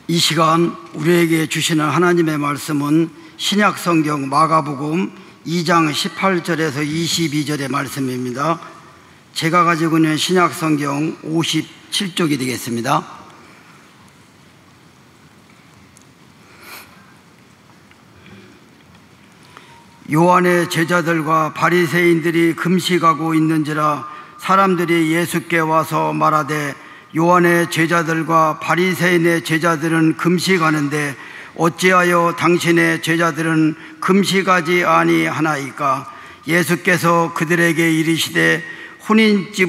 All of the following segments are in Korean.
이 시간 우리에게 주시는 하나님의 말씀은 신약성경 마가복음 2장 18절에서 22절의 말씀입니다. 제가 가지고 있는 신약성경 57쪽이 되겠습니다. 요한의 제자들과 바리새인들이 금식하고 있는지라 사람들이 예수께 와서 말하되 요한의 제자들과 바리새인의 제자들은 금식하는데 어찌하여 당신의 제자들은 금식하지 아니하나이까? 예수께서 그들에게 이르시되 혼인집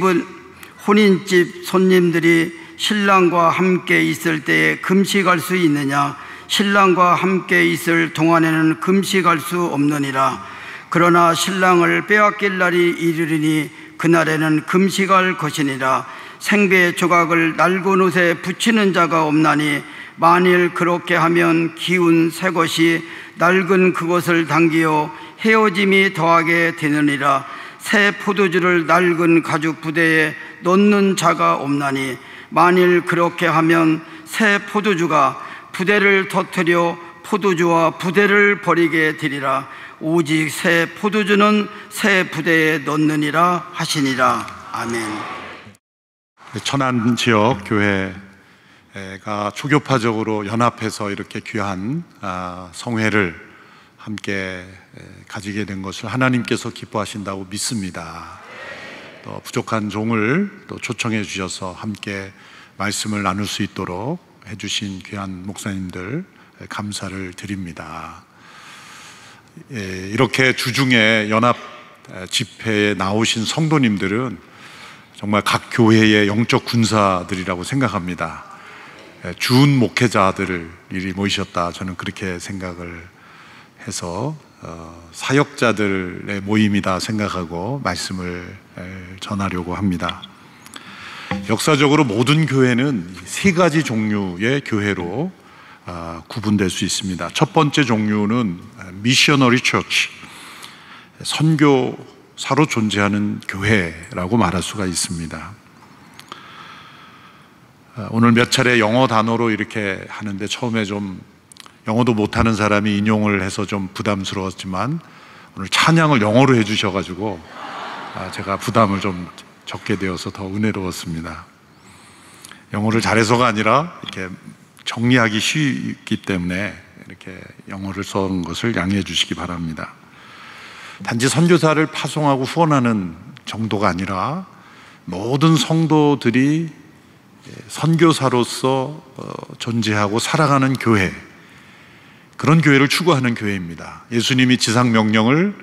손님들이 신랑과 함께 있을 때에 금식할 수 있느냐? 신랑과 함께 있을 동안에는 금식할 수 없느니라. 그러나 신랑을 빼앗길 날이 이르리니 그날에는 금식할 것이니라. 생배 조각을 낡은 옷에 붙이는 자가 없나니 만일 그렇게 하면 기운 새 것이 낡은 그것을 당기어 헤어짐이 더하게 되느니라. 새 포도주를 낡은 가죽 부대에 넣는 자가 없나니 만일 그렇게 하면 새 포도주가 부대를 터뜨려 포도주와 부대를 버리게 되리라. 오직 새 포도주는 새 부대에 넣느니라 하시니라. 아멘. 천안 지역 교회가 초교파적으로 연합해서 이렇게 귀한 성회를 함께 가지게 된 것을 하나님께서 기뻐하신다고 믿습니다. 또 부족한 종을 또 초청해 주셔서 함께 말씀을 나눌 수 있도록 해주신 귀한 목사님들 감사를 드립니다. 이렇게 주중에 연합 집회에 나오신 성도님들은 정말 각 교회의 영적 군사들이라고 생각합니다. 준 목회자들을 이리 모이셨다, 저는 그렇게 생각을 해서 사역자들의 모임이다 생각하고 말씀을 전하려고 합니다. 역사적으로 모든 교회는 세 가지 종류의 교회로 구분될 수 있습니다. 첫 번째 종류는 미셔너리 처치, 선교사로 존재하는 교회라고 말할 수가 있습니다. 오늘 몇 차례 영어 단어로 이렇게 하는데 처음에 좀 영어도 못하는 사람이 인용을 해서 좀 부담스러웠지만 오늘 찬양을 영어로 해주셔가지고 제가 부담을 좀 적게 되어서 더 은혜로웠습니다. 영어를 잘해서가 아니라 이렇게 정리하기 쉽기 때문에 이렇게 영어를 써온 것을 양해해 주시기 바랍니다. 단지 선교사를 파송하고 후원하는 정도가 아니라 모든 성도들이 선교사로서 존재하고 살아가는 교회, 그런 교회를 추구하는 교회입니다. 예수님이 지상 명령을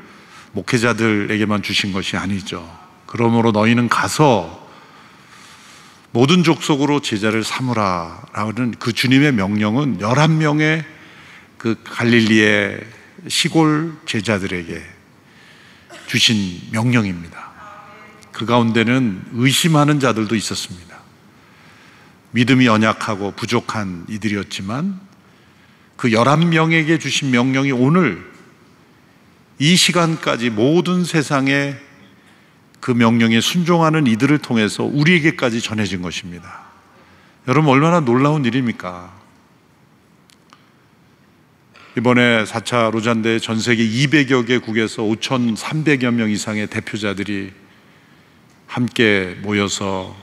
목회자들에게만 주신 것이 아니죠. 그러므로 너희는 가서 모든 족속으로 제자를 삼으라 라는 그 주님의 명령은 11명의 그 갈릴리의 시골 제자들에게 주신 명령입니다. 그 가운데는 의심하는 자들도 있었습니다. 믿음이 연약하고 부족한 이들이었지만 그 11명에게 주신 명령이 오늘 이 시간까지 모든 세상에 그 명령에 순종하는 이들을 통해서 우리에게까지 전해진 것입니다. 여러분, 얼마나 놀라운 일입니까? 이번에 4차 로잔대 전 세계 200여 개국에서 5,300여 명 이상의 대표자들이 함께 모여서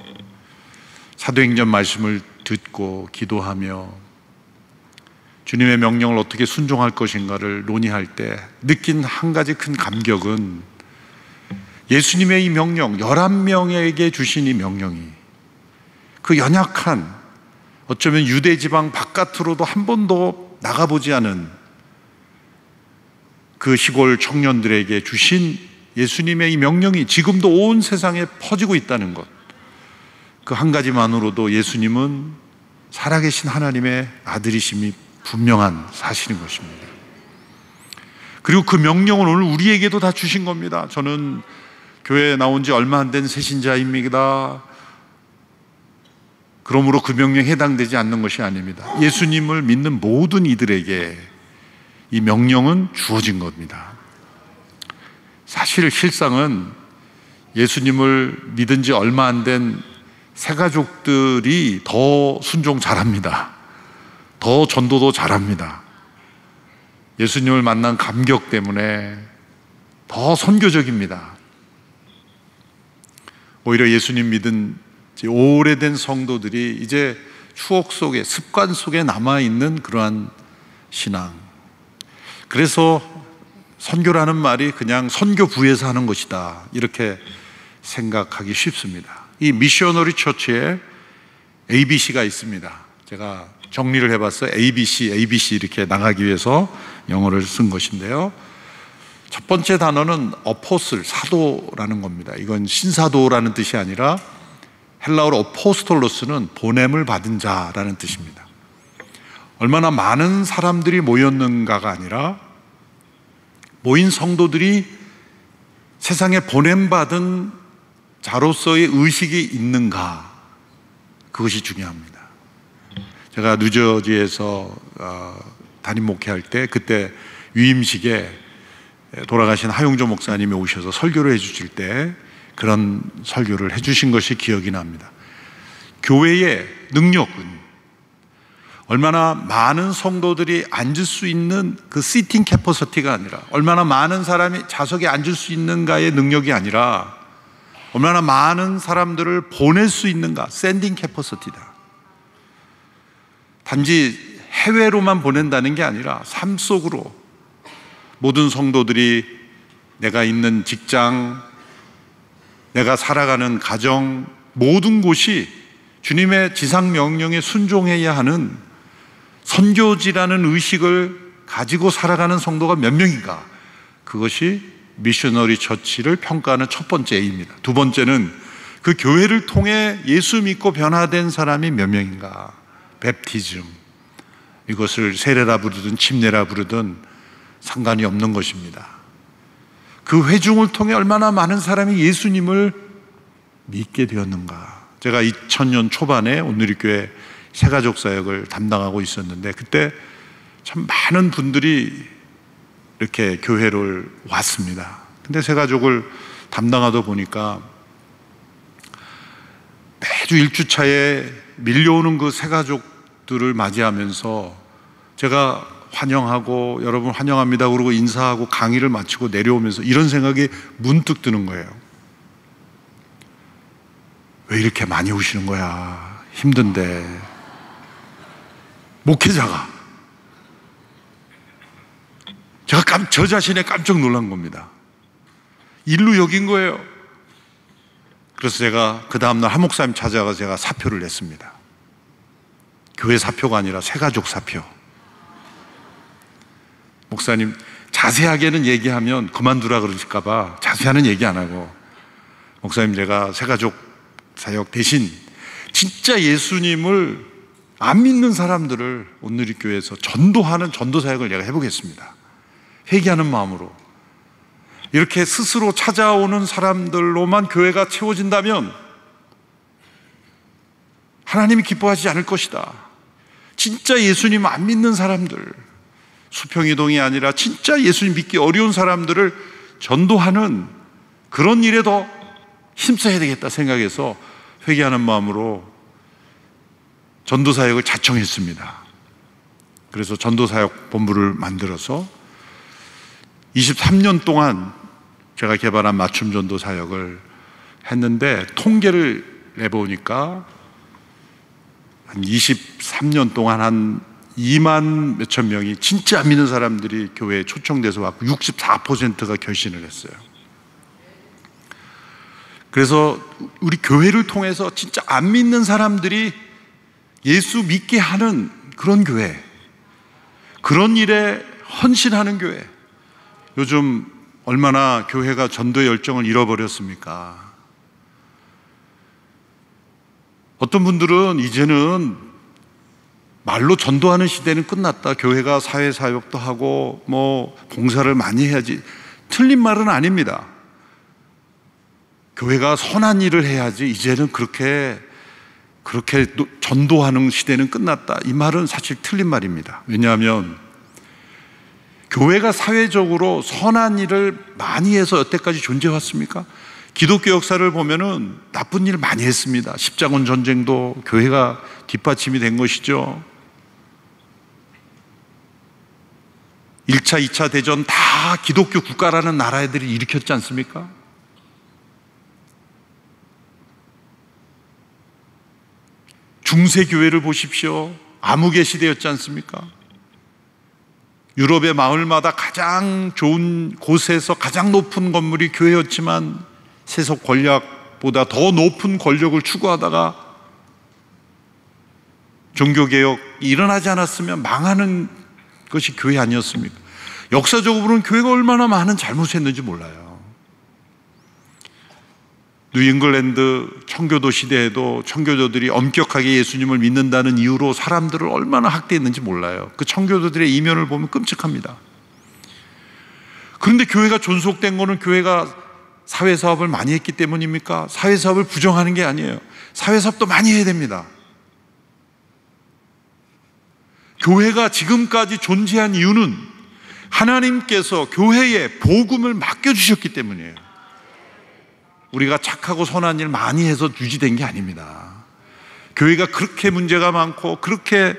사도행전 말씀을 듣고 기도하며 주님의 명령을 어떻게 순종할 것인가를 논의할 때 느낀 한 가지 큰 감격은 예수님의 이 명령, 11명에게 주신 이 명령이 그 연약한, 어쩌면 유대 지방 바깥으로도 한 번도 나가보지 않은 그 시골 청년들에게 주신 예수님의 이 명령이 지금도 온 세상에 퍼지고 있다는 것, 그 한 가지만으로도 예수님은 살아계신 하나님의 아들이심이 분명한 사실인 것입니다. 그리고 그 명령을 오늘 우리에게도 다 주신 겁니다. 저는 교회에 나온 지 얼마 안 된 새신자입니다. 그러므로 그 명령에 해당되지 않는 것이 아닙니다. 예수님을 믿는 모든 이들에게 이 명령은 주어진 겁니다. 사실 실상은 예수님을 믿은 지 얼마 안 된 새가족들이 더 순종 잘합니다. 더 전도도 잘합니다. 예수님을 만난 감격 때문에 더 선교적입니다. 오히려 예수님 믿은 오래된 성도들이 이제 추억 속에, 습관 속에 남아있는 그러한 신앙. 그래서 선교라는 말이 그냥 선교부에서 하는 것이다, 이렇게 생각하기 쉽습니다. 이 미셔너리 처치에 ABC가 있습니다. 제가 정리를 해봤어요. ABC 이렇게 나가기 위해서 영어를 쓴 것인데요. 첫 번째 단어는 어포슬, 사도라는 겁니다. 이건 신사도라는 뜻이 아니라 헬라어로 어포스톨로스는 보냄을 받은 자라는 뜻입니다. 얼마나 많은 사람들이 모였는가가 아니라 모인 성도들이 세상에 보냄받은 자로서의 의식이 있는가, 그것이 중요합니다. 제가 뉴저지에서 담임 목회할 때, 그때 위임식에 돌아가신 하용조 목사님이 오셔서 설교를 해주실 때 그런 설교를 해주신 것이 기억이 납니다. 교회의 능력은 얼마나 많은 성도들이 앉을 수 있는 그 시팅 캐퍼시티가 아니라, 얼마나 많은 사람이 좌석에 앉을 수 있는가의 능력이 아니라 얼마나 많은 사람들을 보낼 수 있는가, 샌딩 캐퍼시티다. 단지 해외로만 보낸다는 게 아니라 삶 속으로 모든 성도들이 내가 있는 직장, 내가 살아가는 가정, 모든 곳이 주님의 지상 명령에 순종해야 하는 선교지라는 의식을 가지고 살아가는 성도가 몇 명인가, 그것이 미셔너리 처치를 평가하는 첫 번째 A입니다. 두 번째는 그 교회를 통해 예수 믿고 변화된 사람이 몇 명인가, 베프티즘. 이것을 세례라 부르든 침례라 부르든 상관이 없는 것입니다. 그 회중을 통해 얼마나 많은 사람이 예수님을 믿게 되었는가. 제가 2000년 초반에 온누리교회 새가족 사역을 담당하고 있었는데, 그때 참 많은 분들이 이렇게 교회를 왔습니다. 근데 새가족을 담당하다 보니까 매주 1주차에 밀려오는 그 새가족들을 맞이하면서 제가 환영하고, 여러분 환영합니다 그러고 인사하고 강의를 마치고 내려오면서 이런 생각이 문득 드는 거예요. 왜 이렇게 많이 오시는 거야? 힘든데. 목회자가. 제가 저 자신에 깜짝 놀란 겁니다. 일로 여긴 거예요. 그래서 제가 그 다음날 한 목사님 찾아가서 제가 사표를 냈습니다. 교회 사표가 아니라 새가족 사표. 목사님, 자세하게는 얘기하면 그만두라 그러실까봐 자세하는 얘기 안 하고, 목사님, 제가 새가족 사역 대신 진짜 예수님을 안 믿는 사람들을 온누리교회에서 전도하는 전도 사역을 내가 해보겠습니다. 회개하는 마음으로. 이렇게 스스로 찾아오는 사람들로만 교회가 채워진다면 하나님이 기뻐하지 않을 것이다. 진짜 예수님 안 믿는 사람들, 수평이동이 아니라 진짜 예수님 믿기 어려운 사람들을 전도하는 그런 일에 더 힘써야 되겠다 생각해서 회개하는 마음으로 전도사역을 자청했습니다. 그래서 전도사역 본부를 만들어서 23년 동안 제가 개발한 맞춤 전도사역을 했는데, 통계를 내보니까 한 23년 동안 한 2만 몇천 명이 진짜 안 믿는 사람들이 교회에 초청돼서 왔고 64%가 결신을 했어요. 그래서 우리 교회를 통해서 진짜 안 믿는 사람들이 예수 믿게 하는 그런 교회, 그런 일에 헌신하는 교회. 요즘 얼마나 교회가 전도의 열정을 잃어버렸습니까? 어떤 분들은 이제는 말로 전도하는 시대는 끝났다, 교회가 사회사역도 하고 봉사를 많이 해야지. 틀린 말은 아닙니다. 교회가 선한 일을 해야지 이제는 그렇게 전도하는 시대는 끝났다, 이 말은 사실 틀린 말입니다. 왜냐하면 교회가 사회적으로 선한 일을 많이 해서 여태까지 존재해왔습니까? 기독교 역사를 보면은 나쁜 일 많이 했습니다. 십자군 전쟁도 교회가 뒷받침이 된 것이죠. 1차, 2차 대전 다 기독교 국가라는 나라들이 일으켰지 않습니까? 중세교회를 보십시오. 암흑의 시대였지 않습니까? 유럽의 마을마다 가장 좋은 곳에서 가장 높은 건물이 교회였지만 세속 권력보다 더 높은 권력을 추구하다가 종교개혁이 일어나지 않았으면 망하는 것이 교회 아니었습니까? 역사적으로는 교회가 얼마나 많은 잘못을 했는지 몰라요. 뉴잉글랜드 청교도 시대에도 청교도들이 엄격하게 예수님을 믿는다는 이유로 사람들을 얼마나 학대했는지 몰라요. 그 청교도들의 이면을 보면 끔찍합니다. 그런데 교회가 존속된 거는 교회가 사회사업을 많이 했기 때문입니까? 사회사업을 부정하는 게 아니에요. 사회사업도 많이 해야 됩니다. 교회가 지금까지 존재한 이유는 하나님께서 교회에 복음을 맡겨주셨기 때문이에요. 우리가 착하고 선한 일 많이 해서 유지된 게 아닙니다. 교회가 그렇게 문제가 많고 그렇게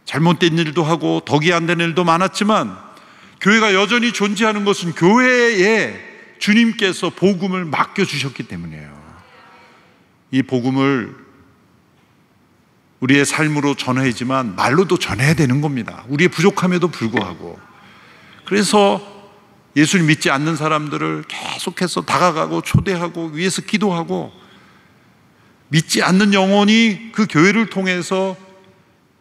잘못된 일도 하고 덕이 안 되는 일도 많았지만 교회가 여전히 존재하는 것은 교회에 주님께서 복음을 맡겨주셨기 때문이에요. 이 복음을 우리의 삶으로 전해야지만 말로도 전해야 되는 겁니다. 우리의 부족함에도 불구하고. 그래서 예수를 믿지 않는 사람들을 계속해서 다가가고 초대하고 위에서 기도하고 믿지 않는 영혼이 그 교회를 통해서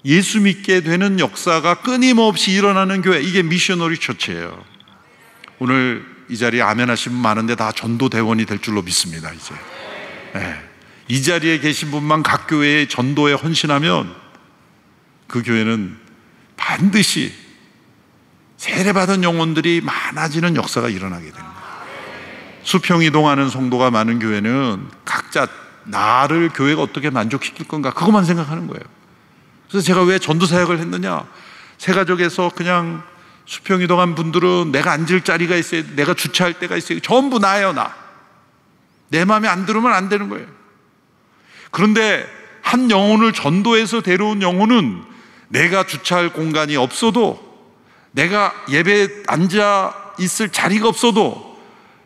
예수 믿게 되는 역사가 끊임없이 일어나는 교회, 이게 미셔너리 처치예요. 오늘 이 자리에 아멘 하신 분 많은데 다 전도대원이 될 줄로 믿습니다. 이제 이 자리에 계신 분만 각 교회의 전도에 헌신하면 그 교회는 반드시 세례받은 영혼들이 많아지는 역사가 일어나게 됩니다. 수평 이동하는 성도가 많은 교회는 각자 나를 교회가 어떻게 만족시킬 건가 그것만 생각하는 거예요. 그래서 제가 왜 전도사역을 했느냐, 세가족에서 그냥 수평 이동한 분들은 내가 앉을 자리가 있어야 돼, 내가 주차할 때가 있어야 돼, 전부 나예요. 내 마음에 안 들으면 안 되는 거예요. 그런데 한 영혼을 전도해서 데려온 영혼은 내가 주차할 공간이 없어도, 내가 예배에 앉아 있을 자리가 없어도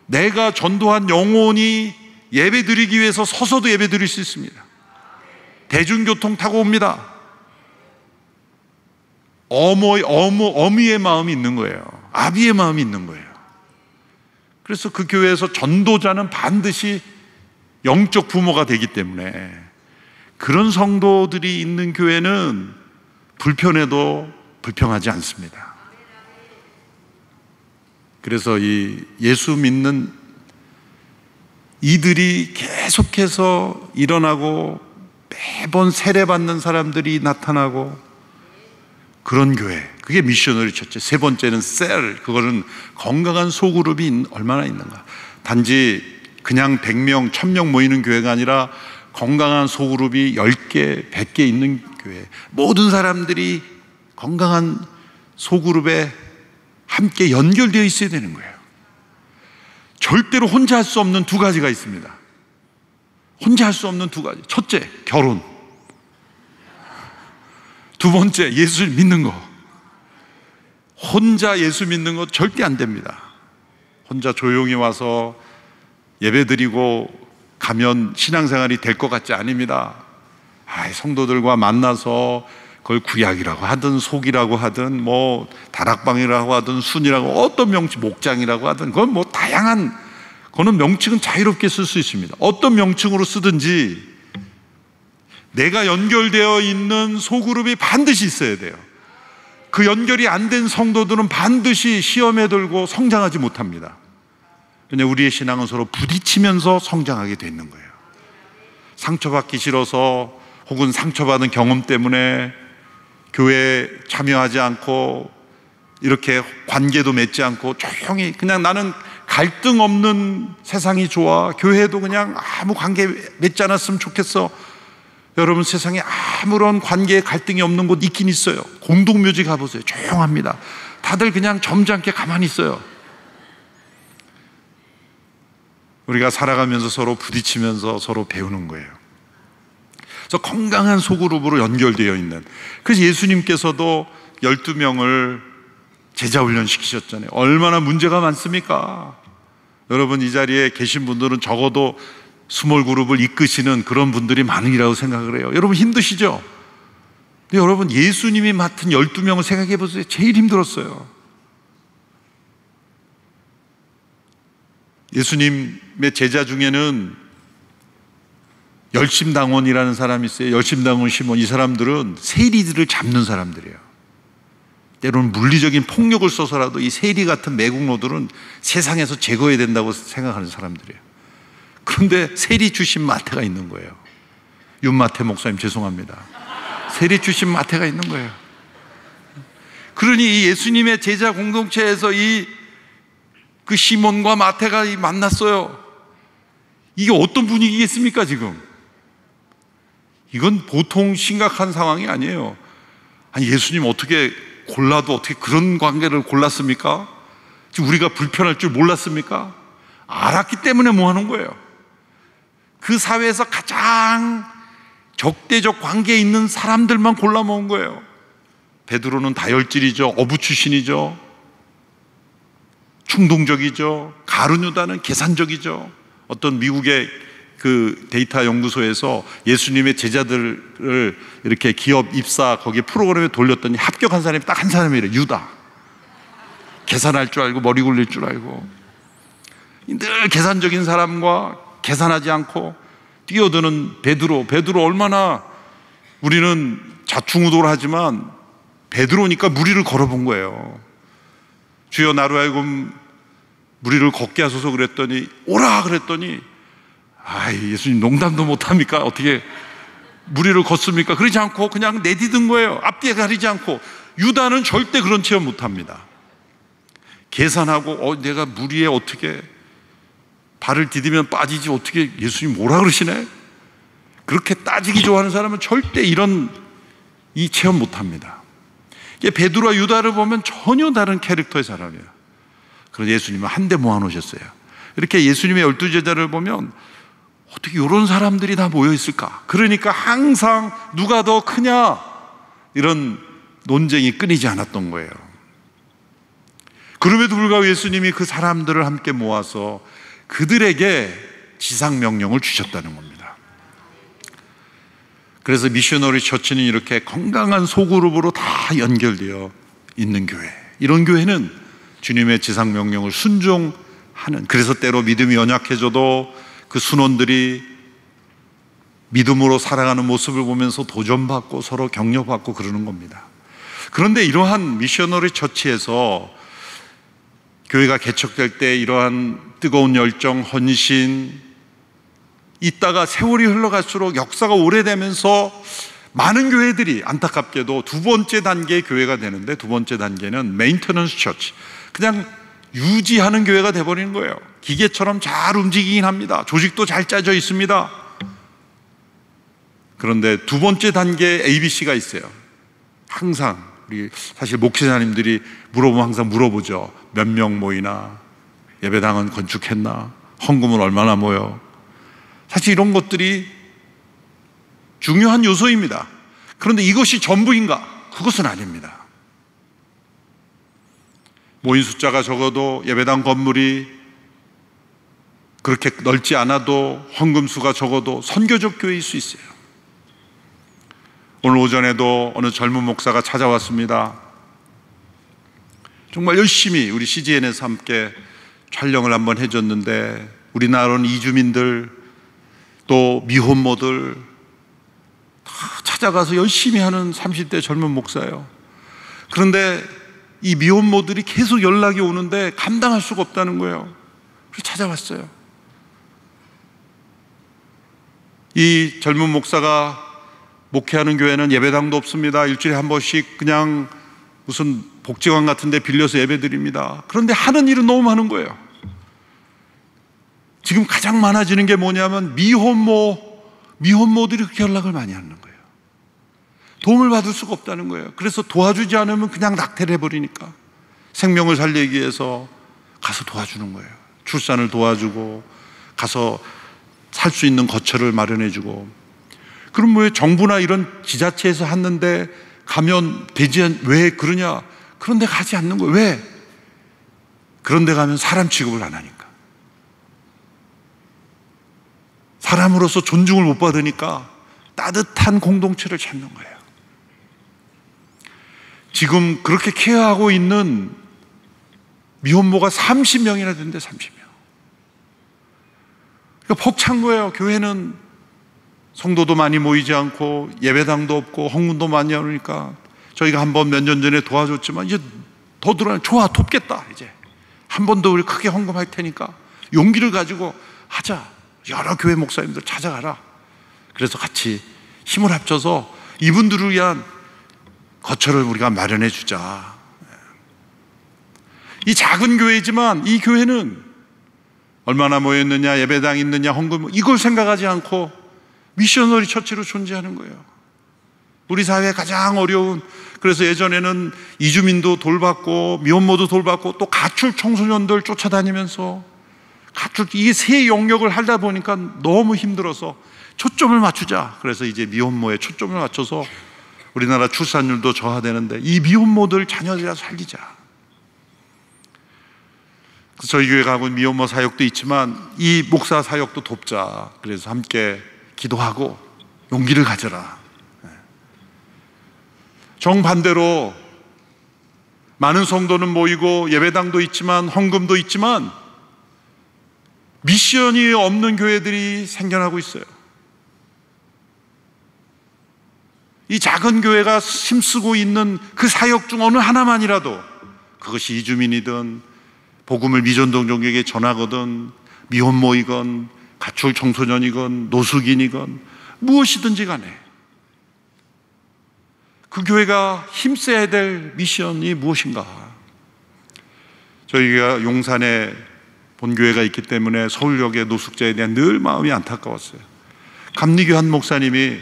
내가 전도한 영혼이 예배 드리기 위해서 서서도 예배 드릴 수 있습니다. 대중교통 타고 옵니다. 어미의 마음이 있는 거예요. 아비의 마음이 있는 거예요. 그래서 그 교회에서 전도자는 반드시 영적 부모가 되기 때문에 그런 성도들이 있는 교회는 불편해도 불평하지 않습니다. 그래서 이 예수 믿는 이들이 계속해서 일어나고 매번 세례받는 사람들이 나타나고 그런 교회, 그게 미셔너리 처치. 세 번째는 셀, 그거는 건강한 소그룹이 얼마나 있는가. 단지 그냥 100명, 1000명 모이는 교회가 아니라 건강한 소그룹이 10개, 100개 있는 교회. 모든 사람들이 건강한 소그룹에 함께 연결되어 있어야 되는 거예요. 절대로 혼자 할 수 없는 두 가지가 있습니다. 혼자 할 수 없는 두 가지. 첫째, 결혼. 두 번째, 예수를 믿는 거. 혼자 예수 믿는 거 절대 안 됩니다. 혼자 조용히 와서 예배 드리고 가면 신앙생활이 될 것 같지 않습니다. 성도들과 만나서 그걸 구약이라고 하든 속이라고 하든 뭐 다락방이라고 하든 순이라고 어떤 명칭, 목장이라고 하든 그건 뭐 다양한, 그거는 명칭은 자유롭게 쓸 수 있습니다. 어떤 명칭으로 쓰든지 내가 연결되어 있는 소그룹이 반드시 있어야 돼요. 그 연결이 안 된 성도들은 반드시 시험에 들고 성장하지 못합니다. 왜냐하면 우리의 신앙은 서로 부딪히면서 성장하게 돼 있는 거예요. 상처받기 싫어서 혹은 상처받은 경험 때문에 교회에 참여하지 않고 이렇게 관계도 맺지 않고 조용히 그냥 나는 갈등 없는 세상이 좋아, 교회도 그냥 아무 관계 맺지 않았으면 좋겠어. 여러분, 세상에 아무런 관계에 갈등이 없는 곳 있긴 있어요. 공동묘지 가보세요. 조용합니다. 다들 그냥 점잖게 가만히 있어요. 우리가 살아가면서 서로 부딪히면서 서로 배우는 거예요. 그래서 건강한 소그룹으로 연결되어 있는, 그래서 예수님께서도 12명을 제자 훈련 시키셨잖아요. 얼마나 문제가 많습니까? 여러분, 이 자리에 계신 분들은 적어도 스몰 그룹을 이끄시는 그런 분들이 많으리라고 생각을 해요. 여러분 힘드시죠? 근데 여러분, 예수님이 맡은 12명을 생각해 보세요. 제일 힘들었어요. 예수님의 제자 중에는 열심당원이라는 사람이 있어요. 열심당원 시몬. 이 사람들은 세리들을 잡는 사람들이에요. 때로는 물리적인 폭력을 써서라도 이 세리 같은 매국노들은 세상에서 제거해야 된다고 생각하는 사람들이에요. 그런데 세리 출신 마태가 있는 거예요. 윤마태 목사님 죄송합니다. 세리 출신 마태가 있는 거예요. 그러니 이 예수님의 제자 공동체에서 그 시몬과 마태가 만났어요. 이게 어떤 분위기겠습니까 지금? 이건 보통 심각한 상황이 아니에요. 아니, 예수님 어떻게 골라도 어떻게 그런 관계를 골랐습니까? 지금 우리가 불편할 줄 몰랐습니까? 알았기 때문에 뭐 하는 거예요? 그 사회에서 가장 적대적 관계에 있는 사람들만 골라 모은 거예요. 베드로는 다혈질이죠. 어부 출신이죠. 충동적이죠. 가룟유다는 계산적이죠. 어떤 미국의 그 데이터 연구소에서 예수님의 제자들을 이렇게 기업 입사 거기에 프로그램에 돌렸더니 합격한 사람이 딱 한 사람이래요. 유다. 계산할 줄 알고 머리 굴릴 줄 알고 늘 계산적인 사람과 계산하지 않고 뛰어드는 베드로 얼마나 우리는 좌충우돌 하지만 베드로니까 무리를 걸어본 거예요. 주여 나로 하여금 무리를 걷게 하소서 그랬더니 오라 그랬더니 예수님 농담도 못합니까? 어떻게 무리를 걷습니까? 그러지 않고 그냥 내디딘 거예요. 앞뒤에 가리지 않고. 유다는 절대 그런 체험 못합니다. 계산하고 내가 무리에 어떻게 발을 디디면 빠지지 어떻게 예수님 뭐라 그러시네? 그렇게 따지기 좋아하는 사람은 절대 이 체험 못합니다. 베드로와 유다를 보면 전혀 다른 캐릭터의 사람이에요. 그래서 예수님은 한데 모아놓으셨어요. 이렇게 예수님의 12제자를 보면 어떻게 이런 사람들이 다 모여있을까? 그러니까 항상 누가 더 크냐? 이런 논쟁이 끊이지 않았던 거예요. 그럼에도 불구하고 예수님이 그 사람들을 함께 모아서 그들에게 지상명령을 주셨다는 겁니다. 그래서 미셔너리 처치는 이렇게 건강한 소그룹으로 다 연결되어 있는 교회, 이런 교회는 주님의 지상명령을 순종하는, 그래서 때로 믿음이 연약해져도 그 순원들이 믿음으로 살아가는 모습을 보면서 도전받고 서로 격려받고 그러는 겁니다. 그런데 이러한 미셔너리 처치에서 교회가 개척될 때 이러한 뜨거운 열정, 헌신 있다가 세월이 흘러갈수록 역사가 오래되면서 많은 교회들이 안타깝게도 두 번째 단계의 교회가 되는데, 두 번째 단계는 메인터넌스 처치, 그냥 유지하는 교회가 돼버리는 거예요. 기계처럼 잘 움직이긴 합니다. 조직도 잘 짜져 있습니다. 그런데 두 번째 단계에 ABC가 있어요. 항상 우리 사실 목회자님들이 물어보면 항상 물어보죠. 몇 명 모이나, 예배당은 건축했나, 헌금은 얼마나 모여. 사실 이런 것들이 중요한 요소입니다. 그런데 이것이 전부인가? 그것은 아닙니다. 모인 숫자가 적어도, 예배당 건물이 그렇게 넓지 않아도, 헌금수가 적어도 선교적 교회일 수 있어요. 오늘 오전에도 어느 젊은 목사가 찾아왔습니다. 정말 열심히 우리 CGN에서 함께 촬영을 한번 해줬는데, 우리나라는 이주민들 또 미혼모들 다 찾아가서 열심히 하는 30대 젊은 목사예요. 그런데 이 미혼모들이 계속 연락이 오는데 감당할 수가 없다는 거예요. 그래서 찾아왔어요. 이 젊은 목사가 목회하는 교회는 예배당도 없습니다. 일주일에 한 번씩 그냥 무슨 복지관 같은 데 빌려서 예배드립니다. 그런데 하는 일은 너무 많은 거예요. 지금 가장 많아지는 게 뭐냐면 미혼모들이 그렇게 연락을 많이 하는 거예요. 도움을 받을 수가 없다는 거예요. 그래서 도와주지 않으면 그냥 낙태를 해버리니까 생명을 살리기 위해서 가서 도와주는 거예요. 출산을 도와주고 가서 살 수 있는 거처를 마련해주고. 그럼 왜 정부나 이런 지자체에서 하는데 가면 되지 왜 그러냐? 그런데 가지 않는 거예요. 왜? 그런데 가면 사람 취급을 안 하니까. 사람으로서 존중을 못 받으니까 따뜻한 공동체를 찾는 거예요. 지금 그렇게 케어하고 있는 미혼모가 30명이나 된대. 30명. 그러니까 벅찬 거예요. 교회는 성도도 많이 모이지 않고 예배당도 없고 헌금도 많이 안 오니까 저희가 한번 몇 년 전에 도와줬지만 이제 더 들어가면 좋아, 돕겠다. 이제 한 번 더 우리 크게 헌금할 테니까 용기를 가지고 하자. 여러 교회 목사님들 찾아가라. 그래서 같이 힘을 합쳐서 이분들을 위한 거처를 우리가 마련해 주자. 이 작은 교회지만 이 교회는 얼마나 모였느냐, 예배당 있느냐, 헌금 이걸 생각하지 않고 미셔너리 처치로 존재하는 거예요. 우리 사회에 가장 어려운, 그래서 예전에는 이주민도 돌봤고 미혼모도 돌봤고 또 가출 청소년들 쫓아다니면서 가출, 이 세 영역을 하다 보니까 너무 힘들어서 초점을 맞추자. 그래서 이제 미혼모에 초점을 맞춰서 우리나라 출산율도 저하되는데 이 미혼모들 자녀들이라 살리자. 그래서 저희 교회 가면 미혼모 사역도 있지만 이 목사 사역도 돕자. 그래서 함께 기도하고 용기를 가져라. 정반대로 많은 성도는 모이고 예배당도 있지만 헌금도 있지만 미션이 없는 교회들이 생겨나고 있어요. 이 작은 교회가 힘쓰고 있는 그 사역 중 어느 하나만이라도, 그것이 이주민이든 복음을 미전동 종교에게 전하거든 미혼모이건 가출 청소년이건 노숙인이건 무엇이든지 간에 그 교회가 힘써야 될 미션이 무엇인가. 저희가 용산에 본교회가 있기 때문에 서울역의 노숙자에 대한 늘 마음이 안타까웠어요. 감리교 한 목사님이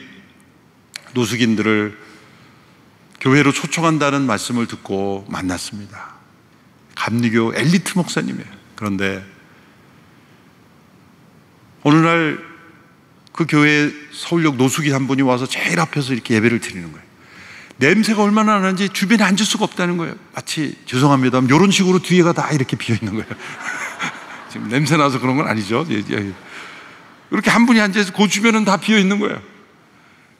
노숙인들을 교회로 초청한다는 말씀을 듣고 만났습니다. 감리교 엘리트 목사님이에요. 그런데 어느 날 그 교회 서울역 노숙인 한 분이 와서 제일 앞에서 이렇게 예배를 드리는 거예요. 냄새가 얼마나 나는지 주변에 앉을 수가 없다는 거예요. 마치 죄송합니다 이런 식으로 뒤에가 다 이렇게 비어 있는 거예요. 지금 냄새 나서 그런 건 아니죠. 이렇게 한 분이 앉아서 그 주변은 다 비어 있는 거예요.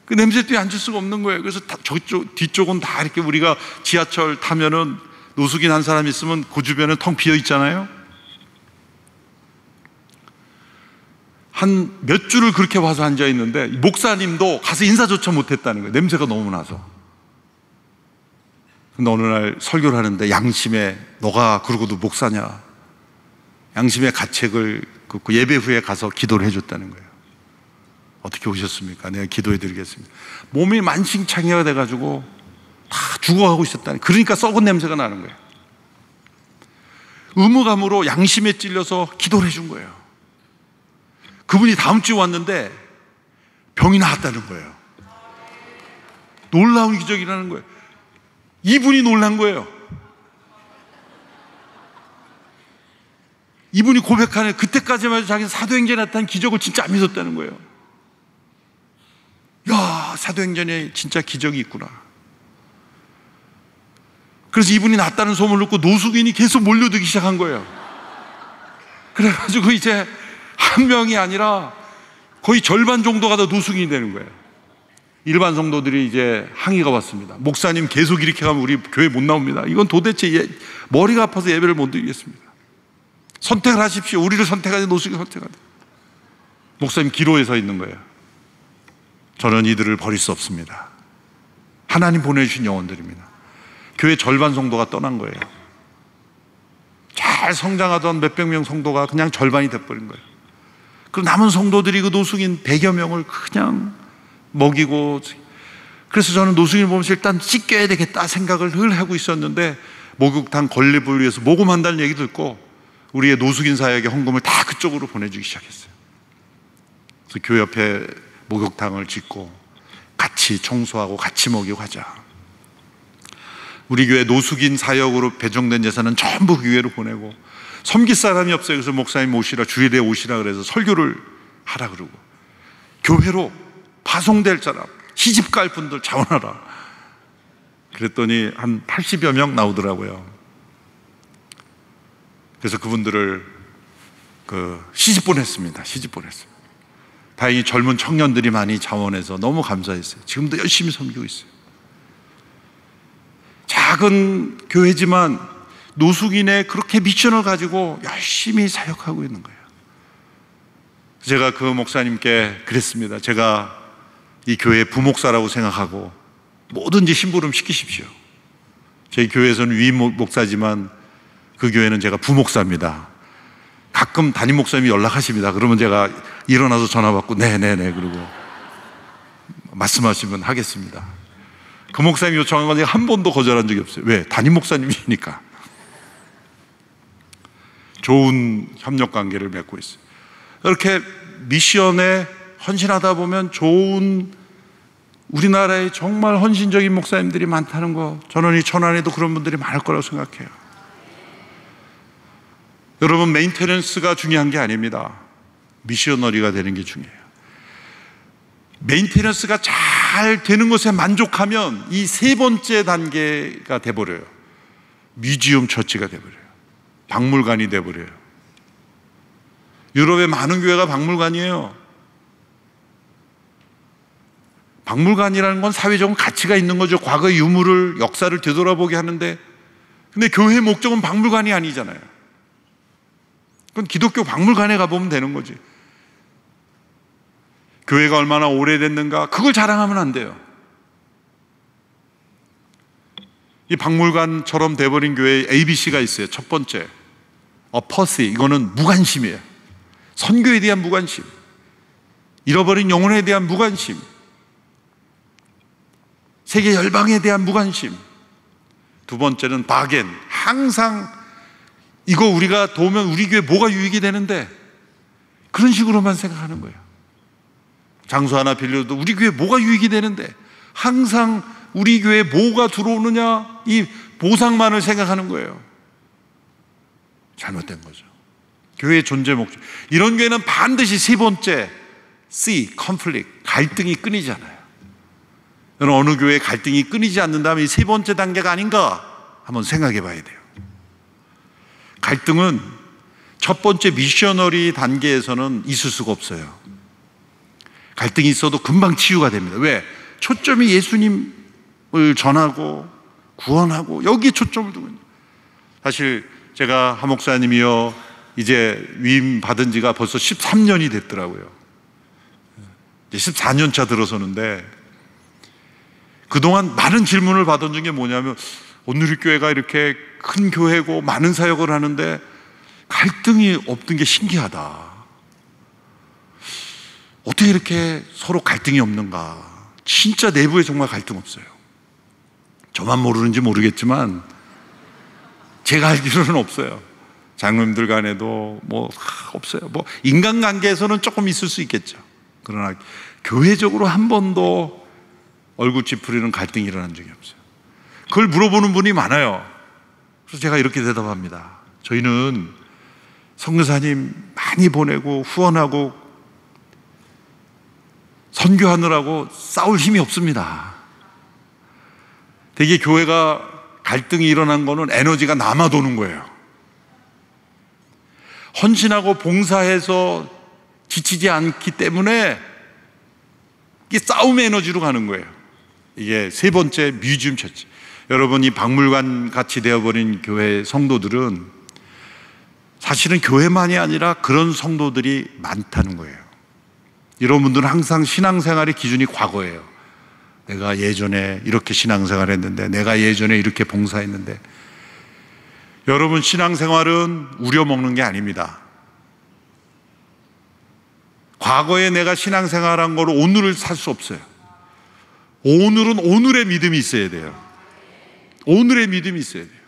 그 냄새 때문에 앉을 수가 없는 거예요. 그래서 저쪽 뒤쪽은 다 이렇게, 우리가 지하철 타면은 노숙인 한 사람 있으면 그 주변은 텅 비어 있잖아요. 한 몇 줄을 그렇게 와서 앉아 있는데 목사님도 가서 인사조차 못했다는 거예요. 냄새가 너무 나서. 근데 어느 날 설교를 하는데 양심에, 너가 그러고도 목사냐, 양심의 가책을 그 예배 후에 가서 기도를 해줬다는 거예요. 어떻게 오셨습니까? 내가 기도해 드리겠습니다. 몸이 만신창이가 돼가지고 다 죽어가고 있었다는, 그러니까 썩은 냄새가 나는 거예요. 의무감으로 양심에 찔려서 기도를 해준 거예요. 그분이 다음 주에 왔는데 병이 나았다는 거예요. 놀라운 기적이라는 거예요. 이분이 놀란 거예요. 이분이 고백하는, 그때까지만 해도 자기는 사도행전에 나타난 기적을 진짜 안 믿었다는 거예요. 야, 사도행전에 진짜 기적이 있구나. 그래서 이분이 낫다는 소문을 듣고 노숙인이 계속 몰려들기 시작한 거예요. 그래가지고 이제 한 명이 아니라 거의 절반 정도가 다 노숙인이 되는 거예요. 일반 성도들이 이제 항의가 왔습니다. 목사님 계속 이렇게 가면 우리 교회 못 나옵니다. 이건 도대체 머리가 아파서 예배를 못 드리겠습니다. 선택을 하십시오. 우리를 선택하지 노숙인 선택하지. 목사님 기로에 서 있는 거예요. 저는 이들을 버릴 수 없습니다. 하나님 보내주신 영혼들입니다. 교회 절반 성도가 떠난 거예요. 잘 성장하던 몇백 명 성도가 그냥 절반이 돼버린 거예요. 그 남은 성도들이 그 노숙인 100여 명을 그냥 먹이고, 그래서 저는 노숙인을 보면서 일단 씻겨야 되겠다 생각을 늘 하고 있었는데, 목욕탕 건립을 위해서 모금한다는 얘기 듣고 우리의 노숙인 사역의 헌금을 다 그쪽으로 보내주기 시작했어요. 그래서 교회 옆에 목욕탕을 짓고 같이 청소하고 같이 먹이고 하자. 우리 교회 노숙인 사역으로 배정된 예산은 전부 교회로 보내고, 섬길 사람이 없어요. 그래서 목사님 오시라, 주일에 오시라 그래서 설교를 하라 그러고, 교회로 파송될 사람, 시집갈 분들 자원하라. 그랬더니 한 80여 명 나오더라고요. 그래서 그분들을 시집 보냈습니다. 다행히 젊은 청년들이 많이 자원해서 너무 감사했어요. 지금도 열심히 섬기고 있어요. 작은 교회지만 노숙인의 그렇게 미션을 가지고 열심히 사역하고 있는 거예요. 제가 그 목사님께 그랬습니다. 제가 이 교회의 부목사라고 생각하고 뭐든지 심부름 시키십시오. 저희 교회에서는 위임 목사지만 그 교회는 제가 부목사입니다. 가끔 담임 목사님이 연락하십니다. 그러면 제가 일어나서 전화 받고 네네네 그러고 말씀하시면 하겠습니다. 그 목사님이 요청한 건 한 번도 거절한 적이 없어요. 왜? 담임 목사님이니까. 좋은 협력 관계를 맺고 있어요. 이렇게 미션에 헌신하다 보면 좋은 우리나라에 정말 헌신적인 목사님들이 많다는 거, 저는 이 천안에도 그런 분들이 많을 거라고 생각해요. 여러분, 메인테넌스가 중요한 게 아닙니다. 미셔너리가 되는 게 중요해요. 메인테넌스가 잘 되는 것에 만족하면 이 세 번째 단계가 돼버려요. 뮤지엄 처치가 돼버려요. 박물관이 돼버려요. 유럽의 많은 교회가 박물관이에요. 박물관이라는 건 사회적인 가치가 있는 거죠. 과거의 유물을, 역사를 되돌아보게 하는데, 근데 교회의 목적은 박물관이 아니잖아요. 그건 기독교 박물관에 가보면 되는 거지. 교회가 얼마나 오래됐는가 그걸 자랑하면 안 돼요. 이 박물관처럼 돼버린 교회에 ABC가 있어요. 첫 번째, 어퍼시, 이거는 무관심이에요. 선교에 대한 무관심, 잃어버린 영혼에 대한 무관심, 세계 열방에 대한 무관심. 두 번째는 바겐, 항상 이거 우리가 도우면 우리 교회 뭐가 유익이 되는데, 그런 식으로만 생각하는 거예요. 장소 하나 빌려도 우리 교회 뭐가 유익이 되는데, 항상 우리 교회에 뭐가 들어오느냐, 이 보상만을 생각하는 거예요. 잘못된 거죠. 교회의 존재 목적. 이런 교회는 반드시 세 번째 C, conflict, 갈등이 끊이지 않아요. 여러분, 어느 교회에 갈등이 끊이지 않는다면 이 세 번째 단계가 아닌가 한번 생각해 봐야 돼요. 갈등은 첫 번째 미셔너리 단계에서는 있을 수가 없어요. 갈등이 있어도 금방 치유가 됩니다. 왜? 초점이 예수님을 전하고 구원하고 여기에 초점을 두고 있는 거예요. 사실 제가 하 목사님이요, 이제 위임 받은 지가 벌써 13년이 됐더라고요. 이제 14년 차 들어서는데, 그동안 많은 질문을 받은 중에 뭐냐면, 온누리교회가 이렇게 큰 교회고 많은 사역을 하는데 갈등이 없는 게 신기하다. 어떻게 이렇게 서로 갈등이 없는가. 진짜 내부에 정말 갈등 없어요. 저만 모르는지 모르겠지만 제가 알기로는 없어요. 장로님들 간에도 없어요. 인간관계에서는 조금 있을 수 있겠죠. 그러나 교회적으로 한 번도 얼굴 찌푸리는 갈등이 일어난 적이 없어요. 그걸 물어보는 분이 많아요. 그래서 제가 이렇게 대답합니다. 저희는 선교사님 많이 보내고 후원하고 선교하느라고 싸울 힘이 없습니다. 되게 교회가 갈등이 일어난 거는 에너지가 남아 도는 거예요. 헌신하고 봉사해서 지치지 않기 때문에 이게 싸움의 에너지로 가는 거예요. 이게 세 번째 뮤지엄 처치. 여러분, 이 박물관 같이 되어버린 교회 성도들은 사실은 교회만이 아니라 그런 성도들이 많다는 거예요. 이런 분들은 항상 신앙생활의 기준이 과거예요. 내가 예전에 이렇게 신앙생활 했는데, 내가 예전에 이렇게 봉사했는데. 여러분, 신앙생활은 우려먹는 게 아닙니다. 과거에 내가 신앙생활한 거로 오늘을 살 수 없어요. 오늘은 오늘의 믿음이 있어야 돼요. 오늘의 믿음이 있어야 돼요.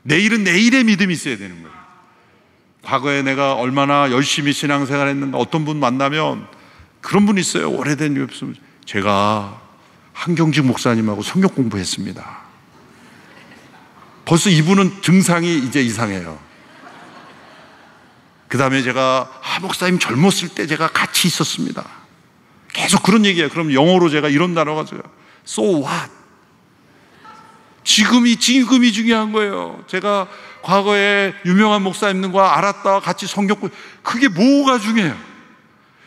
내일은 내일의 믿음이 있어야 되는 거예요. 과거에 내가 얼마나 열심히 신앙생활 했는가. 어떤 분 만나면 그런 분 있어요. 오래된 유업수, 제가 한경직 목사님하고 성경 공부했습니다. 벌써 이분은 증상이 이제 이상해요. 그 다음에 제가 목사님 젊었을 때 제가 같이 있었습니다. 계속 그런 얘기예요. 그럼 영어로 제가 이런 단어가 So what? 지금이 중요한 거예요. 제가 과거에 유명한 목사님들과 알았다 같이 성경 그게 뭐가 중요해요?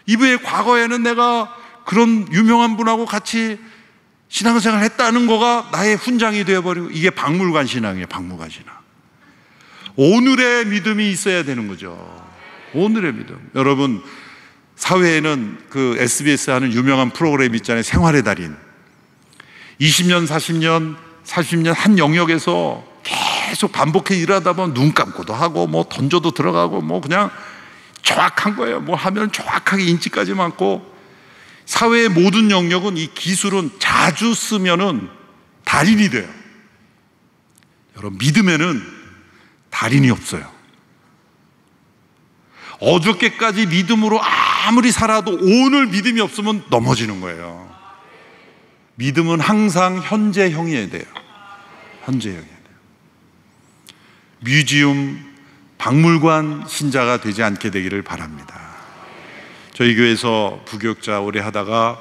이브의 과거에는 내가 그런 유명한 분하고 같이 신앙생활을 했다는 거가 나의 훈장이 되어버리고, 이게 박물관 신앙이에요. 박물관 신앙. 오늘의 믿음이 있어야 되는 거죠. 오늘의 믿음. 여러분, 사회에는 그 SBS 하는 유명한 프로그램 있잖아요. 생활의 달인. 20년, 40년 한 영역에서 계속 반복해 일하다 보면 눈 감고도 하고 뭐 던져도 들어가고 뭐 그냥 정확한 거예요. 뭐 하면 정확하게 인치까지 맞고, 사회의 모든 영역은 이 기술은 자주 쓰면은 달인이 돼요. 여러분, 믿음에는 달인이 없어요. 어저께까지 믿음으로 아무리 살아도 오늘 믿음이 없으면 넘어지는 거예요. 믿음은 항상 현재형이어야 돼요. 현재형이어야 돼요. 뮤지엄, 박물관 신자가 되지 않게 되기를 바랍니다. 저희 교회에서 부교육자 오래 하다가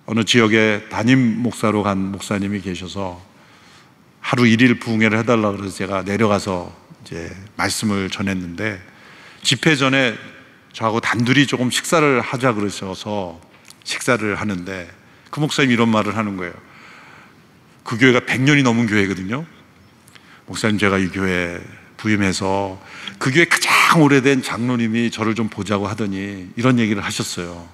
어느 지역에 담임 목사로 간 목사님이 계셔서 하루 1일 부흥회를 해달라고 그래서 제가 내려가서 이제 말씀을 전했는데, 집회 전에 저하고 단둘이 조금 식사를 하자 그러셔서 식사를 하는데 그 목사님이 이런 말을 하는 거예요. 그 교회가 100년이 넘은 교회거든요. 목사님, 제가 이 교회 부임해서 그 교회 가장 오래된 장로님이 저를 좀 보자고 하더니 이런 얘기를 하셨어요.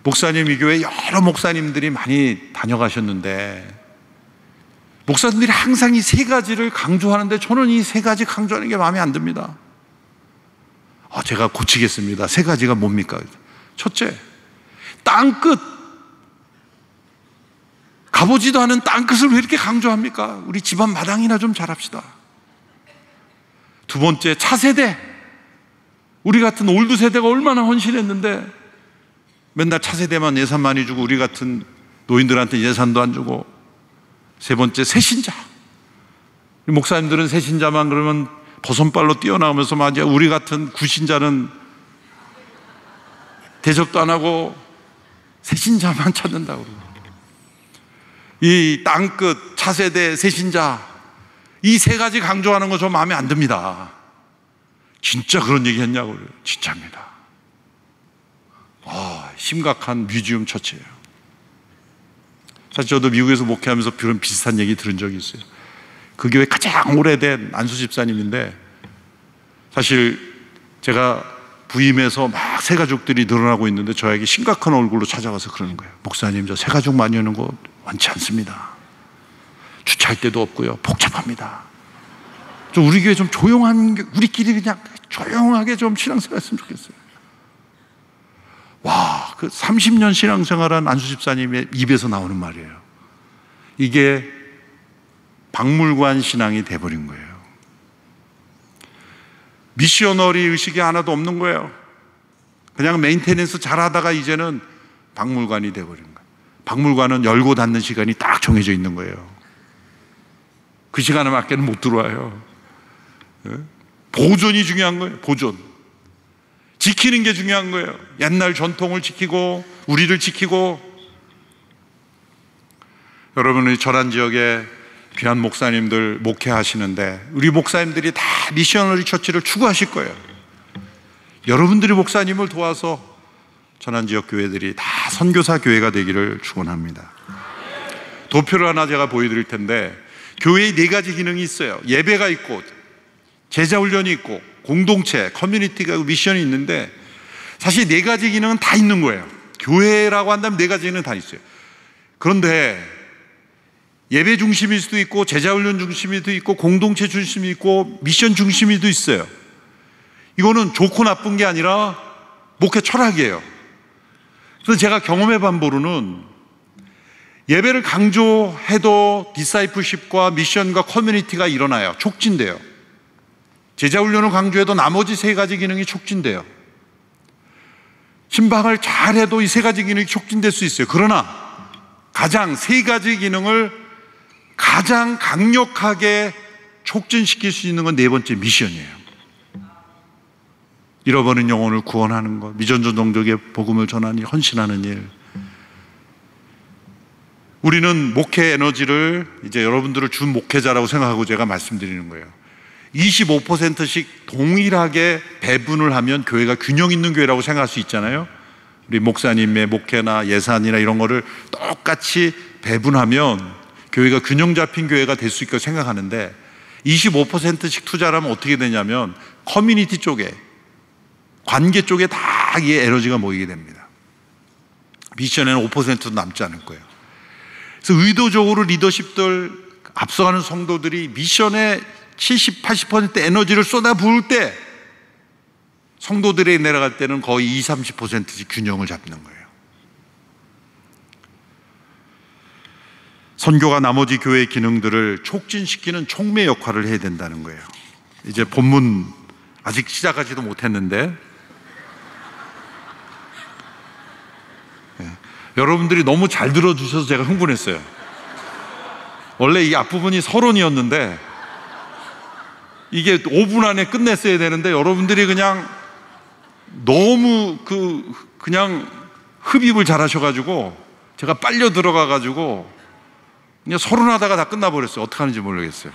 목사님, 이 교회 여러 목사님들이 많이 다녀가셨는데 목사님들이 항상 이 세 가지를 강조하는데 저는 이 세 가지 강조하는 게 마음에 안 듭니다. 제가 고치겠습니다. 세 가지가 뭡니까? 첫째, 땅끝. 가보지도 않은 땅끝을 왜 이렇게 강조합니까? 우리 집안 마당이나 좀 잘합시다. 두 번째, 차세대. 우리 같은 올드 세대가 얼마나 헌신했는데 맨날 차세대만 예산 많이 주고 우리 같은 노인들한테 예산도 안 주고. 세 번째, 새신자. 목사님들은 새신자만 그러면 버선발로 뛰어나오면서 맞아, 우리 같은 구신자는 대접도 안 하고 새신자만 찾는다고 그러고. 이 땅끝, 차세대, 새신자, 이 세 가지 강조하는 거 좀 마음에 안 듭니다. 진짜 그런 얘기 했냐고요? 진짜입니다. 심각한 뮤지엄 처치예요. 사실 저도 미국에서 목회하면서 그런 비슷한 얘기 들은 적이 있어요. 그 교회 가장 오래된 안수 집사님인데, 사실 제가 부임해서 막 새가족들이 늘어나고 있는데 저에게 심각한 얼굴로 찾아가서 그러는 거예요. 목사님, 저 새가족 많이 오는 거 많지 않습니다. 주차할 데도 없고요. 복잡합니다. 좀 우리 교회 좀 조용한, 우리끼리 그냥 조용하게 좀 신앙생활 했으면 좋겠어요. 와, 그 30년 신앙생활한 안수 집사님의 입에서 나오는 말이에요. 이게 박물관 신앙이 돼버린 거예요. 미셔너리 의식이 하나도 없는 거예요. 그냥 메인테넌스 잘하다가 이제는 박물관이 돼버린 거예요. 박물관은 열고 닫는 시간이 딱 정해져 있는 거예요. 그 시간에 맞게는 못 들어와요. 보존이 중요한 거예요. 보존. 지키는 게 중요한 거예요. 옛날 전통을 지키고 우리를 지키고. 여러분이 전한 지역에 귀한 목사님들 목회하시는데 우리 목사님들이 다 미셔너리 처치를 추구하실 거예요. 여러분들이 목사님을 도와서 전한 지역 교회들이 다 선교사 교회가 되기를 축원합니다. 도표를 하나 제가 보여드릴 텐데, 교회의 네 가지 기능이 있어요. 예배가 있고 제자훈련이 있고 공동체, 커뮤니티가 미션이 있는데, 사실 네 가지 기능은 다 있는 거예요. 교회라고 한다면 네 가지 기능은 다 있어요. 그런데 예배 중심일 수도 있고 제자훈련 중심이도 있고 공동체 중심이 있고 미션 중심이도 있어요. 이거는 좋고 나쁜 게 아니라 목회 철학이에요. 그래서 제가 경험해 본 바로는 예배를 강조해도 디사이플십과 미션과 커뮤니티가 일어나요. 촉진돼요. 제자훈련을 강조해도 나머지 세 가지 기능이 촉진돼요. 신방을 잘해도 이 세 가지 기능이 촉진될 수 있어요. 그러나 가장 세 가지 기능을 가장 강력하게 촉진시킬 수 있는 건 네 번째, 미션이에요. 잃어버린 영혼을 구원하는 것, 미전전동적의 복음을 전하니 헌신하는 일. 우리는 목회 에너지를 이제 여러분들을 준 목회자라고 생각하고 제가 말씀드리는 거예요. 25%씩 동일하게 배분을 하면 교회가 균형 있는 교회라고 생각할 수 있잖아요. 우리 목사님의 목회나 예산이나 이런 거를 똑같이 배분하면 교회가 균형 잡힌 교회가 될 수 있다고 생각하는데 25%씩 투자를 하면 어떻게 되냐면 커뮤니티 쪽에, 관계 쪽에 다 이 에너지가 모이게 됩니다. 미션에는 5%도 남지 않을 거예요. 그래서 의도적으로 리더십들, 앞서가는 성도들이 미션에 70, 80% 에너지를 쏟아 부을 때 성도들이 내려갈 때는 거의 20, 30%씩 균형을 잡는 거예요. 선교가 나머지 교회의 기능들을 촉진시키는 촉매 역할을 해야 된다는 거예요. 이제 본문 아직 시작하지도 못했는데 여러분들이 너무 잘 들어주셔서 제가 흥분했어요. 원래 이 앞부분이 서론이었는데 이게 5분 안에 끝냈어야 되는데 여러분들이 그냥 너무 그냥 흡입을 잘 하셔가지고 제가 빨려 들어가가지고 그냥 서론하다가 다 끝나버렸어요. 어떻게 하는지 모르겠어요.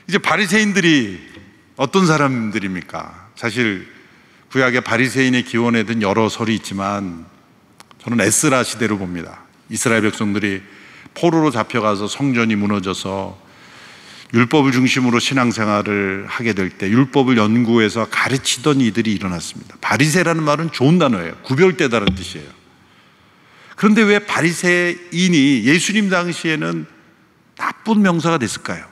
이제 바리새인들이 어떤 사람들입니까? 사실 구약의 바리새인의 기원에 든 여러 설이 있지만 저는 에스라 시대로 봅니다. 이스라엘 백성들이 포로로 잡혀가서 성전이 무너져서 율법을 중심으로 신앙생활을 하게 될 때 율법을 연구해서 가르치던 이들이 일어났습니다. 바리새라는 말은 좋은 단어예요. 구별되다는 뜻이에요. 그런데 왜 바리새인이 예수님 당시에는 나쁜 명사가 됐을까요?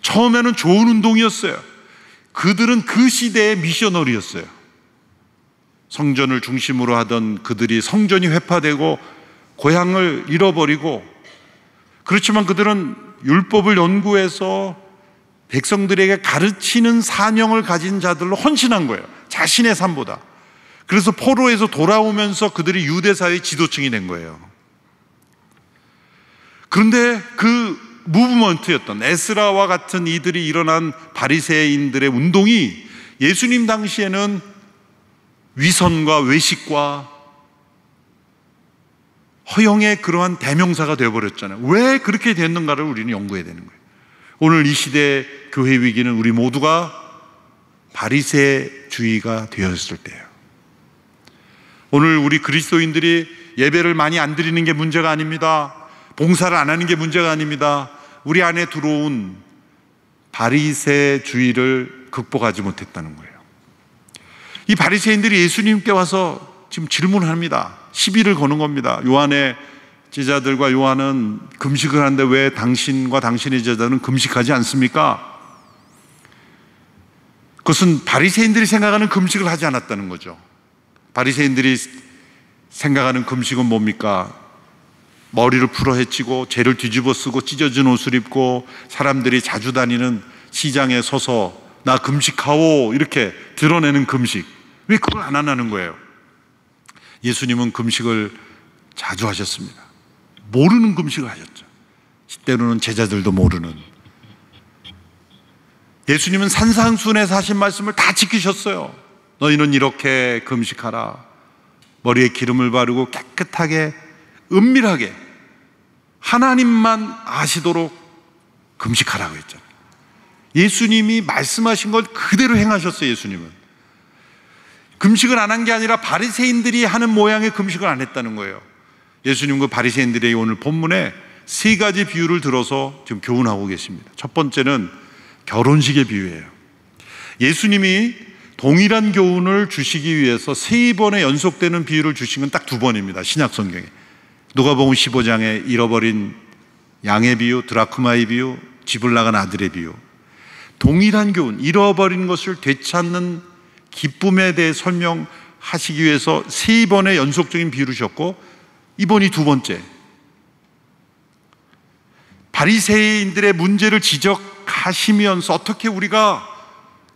처음에는 좋은 운동이었어요. 그들은 그 시대의 미셔너리였어요. 성전을 중심으로 하던 그들이 성전이 회파되고 고향을 잃어버리고, 그렇지만 그들은 율법을 연구해서 백성들에게 가르치는 사명을 가진 자들로 헌신한 거예요. 자신의 삶보다. 그래서 포로에서 돌아오면서 그들이 유대사의 지도층이 된 거예요. 그런데 그 무브먼트였던 에스라와 같은 이들이 일어난 바리새인들의 운동이 예수님 당시에는 위선과 외식과 허영의 그러한 대명사가 되어버렸잖아요. 왜 그렇게 됐는가를 우리는 연구해야 되는 거예요. 오늘 이 시대의 교회 위기는 우리 모두가 바리새주의가 되었을 때예요. 오늘 우리 그리스도인들이 예배를 많이 안 드리는 게 문제가 아닙니다. 봉사를 안 하는 게 문제가 아닙니다. 우리 안에 들어온 바리새주의를 극복하지 못했다는 거예요. 이 바리새인들이 예수님께 와서 지금 질문합니다. 시비를 거는 겁니다. 요한의 제자들과 요한은 금식을 하는데 왜 당신과 당신의 제자들은 금식하지 않습니까? 그것은 바리새인들이 생각하는 금식을 하지 않았다는 거죠. 바리새인들이 생각하는 금식은 뭡니까? 머리를 풀어 헤치고 죄를 뒤집어 쓰고 찢어진 옷을 입고 사람들이 자주 다니는 시장에 서서 나 금식하오 이렇게 드러내는 금식. 왜 그걸 안 하는 거예요? 예수님은 금식을 자주 하셨습니다. 모르는 금식을 하셨죠. 때로는 제자들도 모르는. 예수님은 산상수훈에서 하신 말씀을 다 지키셨어요. 너희는 이렇게 금식하라. 머리에 기름을 바르고 깨끗하게 은밀하게 하나님만 아시도록 금식하라고 했잖아요. 예수님이 말씀하신 걸 그대로 행하셨어요. 예수님은 금식을 안 한 게 아니라 바리새인들이 하는 모양의 금식을 안 했다는 거예요. 예수님 그 바리새인들의 오늘 본문에 세 가지 비유를 들어서 지금 교훈하고 계십니다. 첫 번째는 결혼식의 비유예요. 예수님이 동일한 교훈을 주시기 위해서 세 번의 연속되는 비유를 주신 건 딱 두 번입니다. 신약 성경에. 누가복음 15장에 잃어버린 양의 비유, 드라크마의 비유, 집을 나간 아들의 비유. 동일한 교훈, 잃어버린 것을 되찾는 기쁨에 대해 설명하시기 위해서 세 번의 연속적인 비유를 주셨고, 이번이 두 번째. 바리새인들의 문제를 지적하시면서 어떻게 우리가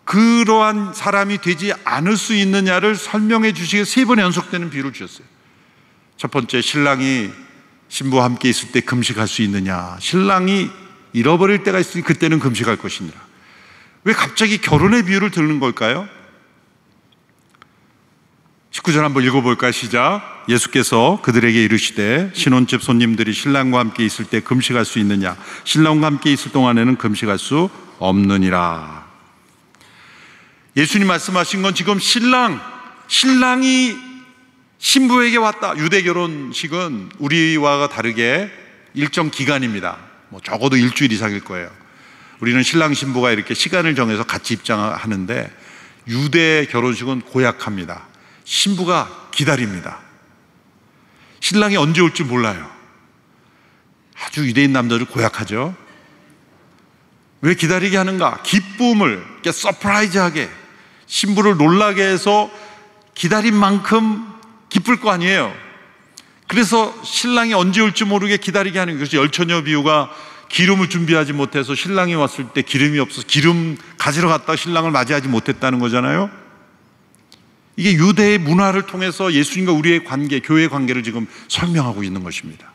그러한 사람이 되지 않을 수 있느냐를 설명해 주시기 위해 세 번의 연속되는 비유를 주셨어요. 첫 번째, 신랑이 신부와 함께 있을 때 금식할 수 있느냐. 신랑이 잃어버릴 때가 있으니 그때는 금식할 것이니라. 왜 갑자기 결혼의 비유를 드는 걸까요? 19절 한번 읽어볼까요? 시작. 예수께서 그들에게 이르시되 신혼집 손님들이 신랑과 함께 있을 때 금식할 수 있느냐? 신랑과 함께 있을 동안에는 금식할 수 없느니라. 예수님 말씀하신 건 지금 신랑이 신부에게 왔다. 유대 결혼식은 우리와 다르게 일정 기간입니다. 적어도 일주일 이상일 거예요. 우리는 신랑 신부가 이렇게 시간을 정해서 같이 입장하는데 유대 결혼식은 고약합니다. 신부가 기다립니다. 신랑이 언제 올지 몰라요. 아주 유대인 남자들 고약하죠. 왜 기다리게 하는가? 기쁨을 서프라이즈하게 신부를 놀라게 해서 기다린 만큼 기쁠 거 아니에요. 그래서 신랑이 언제 올지 모르게 기다리게 하는 것이 열처녀 비유가 기름을 준비하지 못해서 신랑이 왔을 때 기름이 없어서 기름 가지러 갔다가 신랑을 맞이하지 못했다는 거잖아요. 이게 유대의 문화를 통해서 예수님과 우리의 관계, 교회의 관계를 지금 설명하고 있는 것입니다.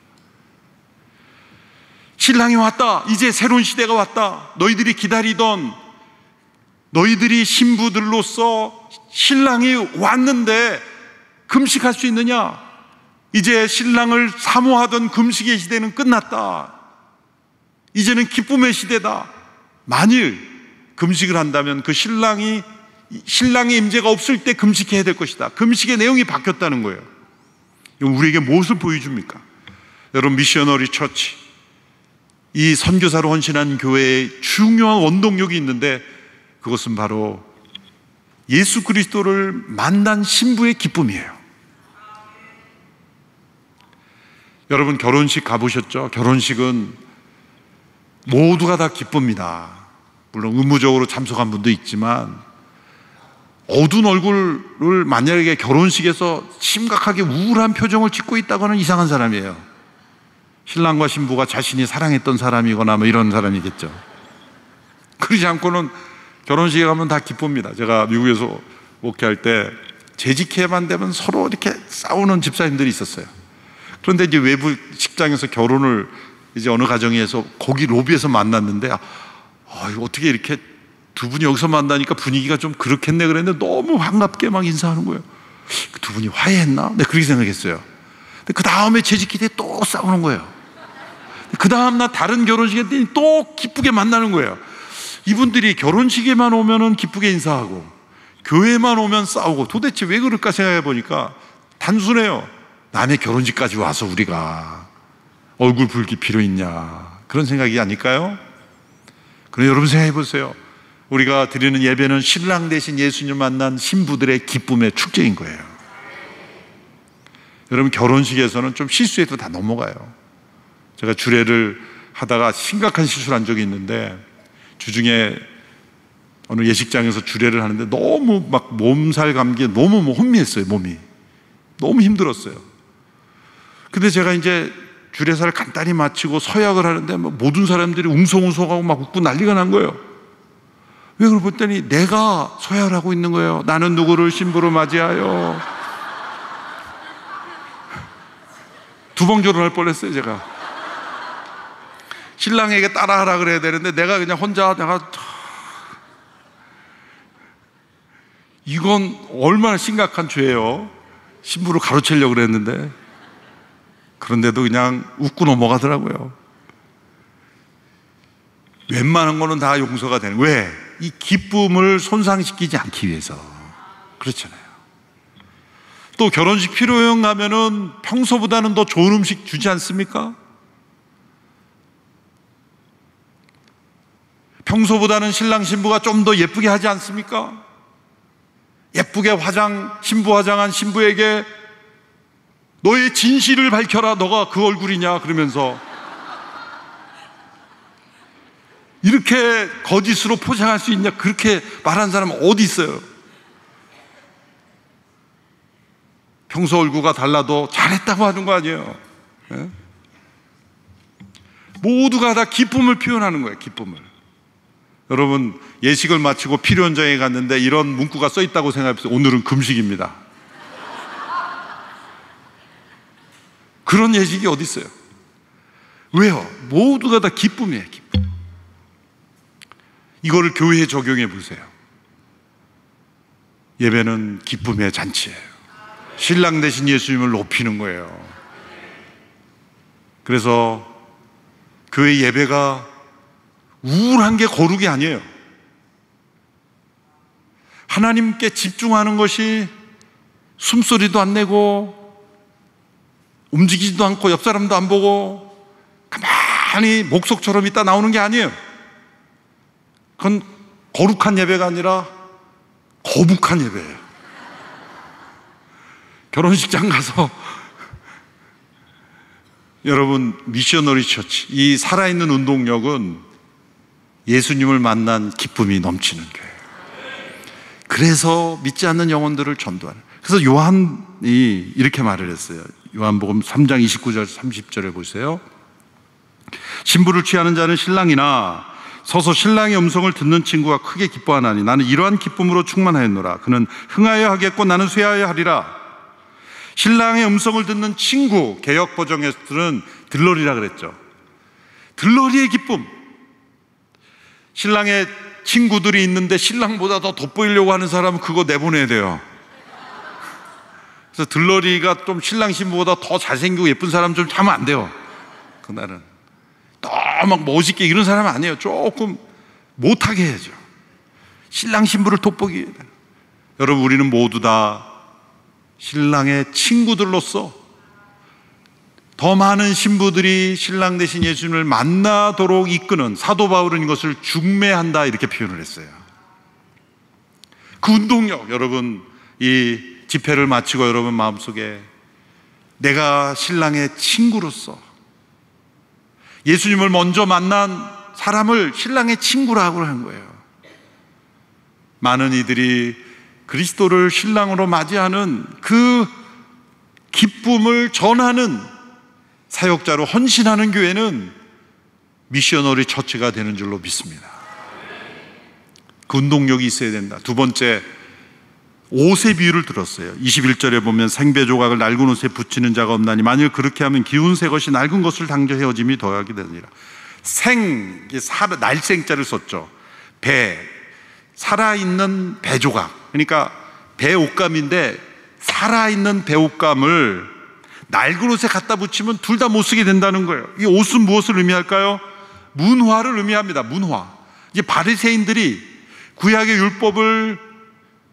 신랑이 왔다. 이제 새로운 시대가 왔다. 너희들이 기다리던, 너희들이 신부들로서 신랑이 왔는데 금식할 수 있느냐? 이제 신랑을 사모하던 금식의 시대는 끝났다. 이제는 기쁨의 시대다. 만일 금식을 한다면 그 신랑의 임재가 없을 때 금식해야 될 것이다. 금식의 내용이 바뀌었다는 거예요. 이건 우리에게 무엇을 보여줍니까? 여러분, 미셔너리 처치, 이 선교사로 헌신한 교회의 중요한 원동력이 있는데 그것은 바로 예수 그리스도를 만난 신부의 기쁨이에요. 여러분, 결혼식 가보셨죠? 결혼식은 모두가 다 기쁩니다. 물론 의무적으로 참석한 분도 있지만 어두운 얼굴을 만약에 결혼식에서 심각하게 우울한 표정을 짓고 있다고 하는 이상한 사람이에요. 신랑과 신부가 자신이 사랑했던 사람이거나 이런 사람이겠죠. 그러지 않고는 결혼식에 가면 다 기쁩니다. 제가 미국에서 목회할 때 재직회만 되면 서로 이렇게 싸우는 집사님들이 있었어요. 그런데 이제 외부 식장에서 결혼을 이제 어느 가정에서 거기 로비에서 만났는데 이거 어떻게 이렇게 두 분이 여기서 만나니까 분위기가 좀 그렇겠네 그랬는데 너무 반갑게 막 인사하는 거예요. 그 두 분이 화해했나? 네, 그렇게 생각했어요. 근데 그 다음에 재직기 때 또 싸우는 거예요. 그 다음날 다른 결혼식에 또 기쁘게 만나는 거예요. 이분들이 결혼식에만 오면은 기쁘게 인사하고 교회만 오면 싸우고 도대체 왜 그럴까 생각해 보니까 단순해요. 남의 결혼식까지 와서 우리가 얼굴 붉힐 필요 있냐, 그런 생각이 아닐까요? 그럼 여러분 생각해 보세요. 우리가 드리는 예배는 신랑 대신 예수님 만난 신부들의 기쁨의 축제인 거예요. 여러분, 결혼식에서는 좀 실수해도 다 넘어가요. 제가 주례를 하다가 심각한 실수를 한 적이 있는데 주중에 어느 예식장에서 주례를 하는데 너무 막 몸살 감기에 너무 혼미했어요. 몸이 너무 힘들었어요. 근데 제가 이제 주례사를 간단히 마치고 서약을 하는데 모든 사람들이 웅성웅성하고 막 웃고 난리가 난 거예요. 왜 그걸 봤더니 내가 서약을 하고 있는 거예요. 나는 누구를 신부로 맞이하여. 두 번 결혼할 뻔했어요. 제가 신랑에게 따라하라 그래야 되는데 내가 그냥 혼자 이건 얼마나 심각한 죄예요. 신부를 가로채려고 그랬는데 그런데도 그냥 웃고 넘어가더라고요. 웬만한 거는 다 용서가 되는. 왜? 이 기쁨을 손상시키지 않기 위해서. 그렇잖아요. 또 결혼식披露형 가면은 평소보다는 더 좋은 음식 주지 않습니까? 평소보다는 신랑 신부가 좀 더 예쁘게 하지 않습니까? 예쁘게 신부 화장한 신부에게 너의 진실을 밝혀라. 너가 그 얼굴이냐? 그러면서 이렇게 거짓으로 포장할 수 있냐? 그렇게 말하는 사람은 어디 있어요? 평소 얼굴과 달라도 잘했다고 하는 거 아니에요? 네? 모두가 다 기쁨을 표현하는 거예요. 기쁨을. 여러분, 예식을 마치고 피로 현장에 갔는데 이런 문구가 써 있다고 생각해보세요. 오늘은 금식입니다. 그런 예식이 어디 있어요? 왜요? 모두가 다 기쁨이에요. 기쁨. 이거를 교회에 적용해 보세요. 예배는 기쁨의 잔치예요. 신랑 대신 예수님을 높이는 거예요. 그래서 교회 예배가 우울한 게 거룩이 아니에요. 하나님께 집중하는 것이 숨소리도 안 내고 움직이지도 않고 옆 사람도 안 보고 가만히 목석처럼 있다 나오는 게 아니에요. 그건 거룩한 예배가 아니라 거북한 예배예요. 결혼식장 가서 여러분, 미셔너리 처치, 이 살아있는 운동력은 예수님을 만난 기쁨이 넘치는 교회예요. 그래서 믿지 않는 영혼들을 전도하는. 그래서 요한이 이렇게 말을 했어요. 요한복음 3장 29절 30절에 보세요. 신부를 취하는 자는 신랑이나 서서 신랑의 음성을 듣는 친구가 크게 기뻐하나니 나는 이러한 기쁨으로 충만하였노라. 그는 흥하여 하겠고 나는 쇠하여 하리라. 신랑의 음성을 듣는 친구, 개역 버전에서는 들러리라 그랬죠. 들러리의 기쁨. 신랑의 친구들이 있는데 신랑보다 더 돋보이려고 하는 사람은 그거 내보내야 돼요. 그래서 들러리가 좀 신랑 신부보다 더 잘생기고 예쁜 사람 좀 하면 안 돼요. 그날은 막 멋있게 이런 사람 아니에요. 조금 못하게 해야죠. 신랑 신부를 돋보기 위해. 여러분, 우리는 모두 다 신랑의 친구들로서 더 많은 신부들이 신랑 대신 예수님을 만나도록 이끄는, 사도 바울은 이것을 중매한다 이렇게 표현을 했어요. 그 운동력, 여러분, 이 집회를 마치고 여러분 마음속에 내가 신랑의 친구로서 예수님을 먼저 만난 사람을 신랑의 친구라고 하는 거예요. 많은 이들이 그리스도를 신랑으로 맞이하는 그 기쁨을 전하는 사역자로 헌신하는 교회는 미셔너리 처치가 되는 줄로 믿습니다. 그 운동력이 있어야 된다. 두 번째, 옷의 비유를 들었어요. 21절에 보면 생배 조각을 낡은 옷에 붙이는 자가 없나니 만일 그렇게 하면 기운 새 것이 낡은 것을 당겨 헤어짐이 더하게 되느니라. 날생자를 썼죠. 배, 살아있는 배 조각. 그러니까 배 옷감인데 살아있는 배 옷감을 낡은 옷에 갖다 붙이면 둘 다 못 쓰게 된다는 거예요. 이 옷은 무엇을 의미할까요? 문화를 의미합니다. 문화. 이제 바리새인들이 구약의 율법을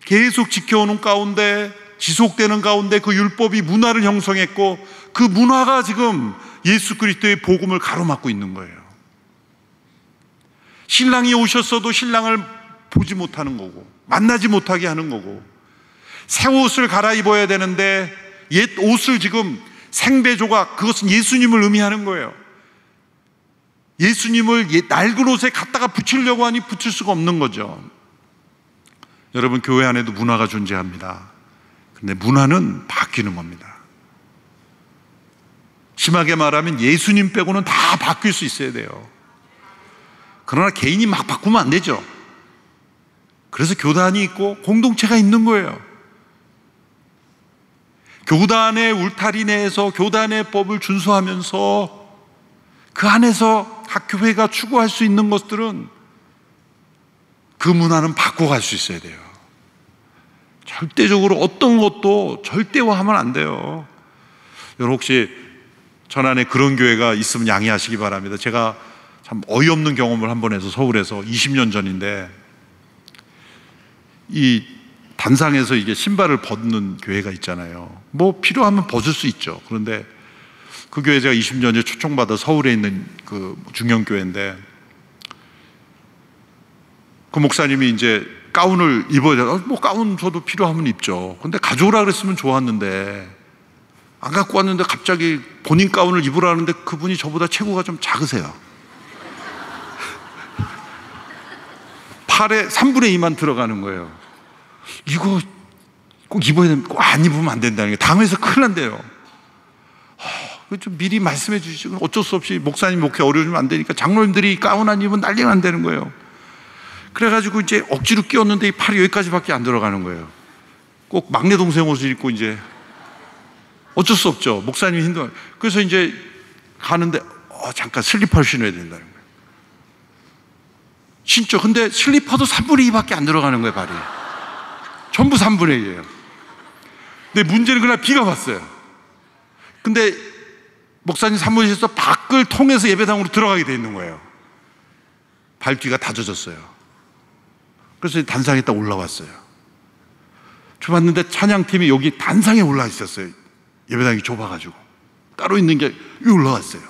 계속 지켜오는 가운데, 지속되는 가운데 그 율법이 문화를 형성했고 그 문화가 지금 예수 그리스도의 복음을 가로막고 있는 거예요. 신랑이 오셨어도 신랑을 보지 못하는 거고 만나지 못하게 하는 거고, 새 옷을 갈아입어야 되는데 옛 옷을 지금 생배 조각, 그것은 예수님을 의미하는 거예요. 예수님을 낡은 옷에 갖다가 붙이려고 하니 붙일 수가 없는 거죠. 여러분, 교회 안에도 문화가 존재합니다. 근데 문화는 바뀌는 겁니다. 심하게 말하면 예수님 빼고는 다 바뀔 수 있어야 돼요. 그러나 개인이 막 바꾸면 안 되죠. 그래서 교단이 있고 공동체가 있는 거예요. 교단의 울타리 내에서 교단의 법을 준수하면서 그 안에서 각 교회가 추구할 수 있는 것들은 그 문화는 바꿔갈 수 있어야 돼요. 절대적으로 어떤 것도 절대화하면 안 돼요. 여러분, 혹시 전안에 그런 교회가 있으면 양해하시기 바랍니다. 제가 참 어이없는 경험을 한 번 해서 서울에서 20년 전인데, 이 단상에서 이게 신발을 벗는 교회가 있잖아요. 뭐 필요하면 벗을 수 있죠. 그런데 그 교회 제가 20년 전에 초청받아 서울에 있는 그 중형교회인데, 그 목사님이 이제 가운을 입어야 돼요. 뭐 가운 저도 필요하면 입죠. 근데 가져오라 그랬으면 좋았는데 안 갖고 왔는데 갑자기 본인 가운을 입으라는데 그분이 저보다 체구가 좀 작으세요. 팔에 3분의 2만 들어가는 거예요. 이거 꼭 입어야 되는데 꼭 안 입으면 안 된다는 게, 당해서 큰일 난대요. 좀 미리 말씀해 주시죠. 어쩔 수 없이 목사님 목회 어려우면 안 되니까 장로님들이 가운 안 입으면 난리가 안 되는 거예요. 그래가지고 이제 억지로 끼웠는데 이 팔이 여기까지밖에 안 들어가는 거예요. 꼭 막내 동생 옷을 입고 이제 어쩔 수 없죠. 목사님이 힘들어요. 그래서 이제 가는데 잠깐 슬리퍼를 신어야 된다는 거예요. 진짜. 근데 슬리퍼도 3분의 2밖에 안 들어가는 거예요. 발이 전부 3분의 2예요. 근데 문제는 그날 비가 왔어요. 근데 목사님 사무실에서 밖을 통해서 예배당으로 들어가게 돼 있는 거예요. 발뒤가 다 젖었어요. 그래서 단상에 딱 올라왔어요. 저 봤는데 찬양팀이 여기 단상에 올라 있었어요. 예배당이 좁아가지고 따로 있는 게 여기 올라왔어요.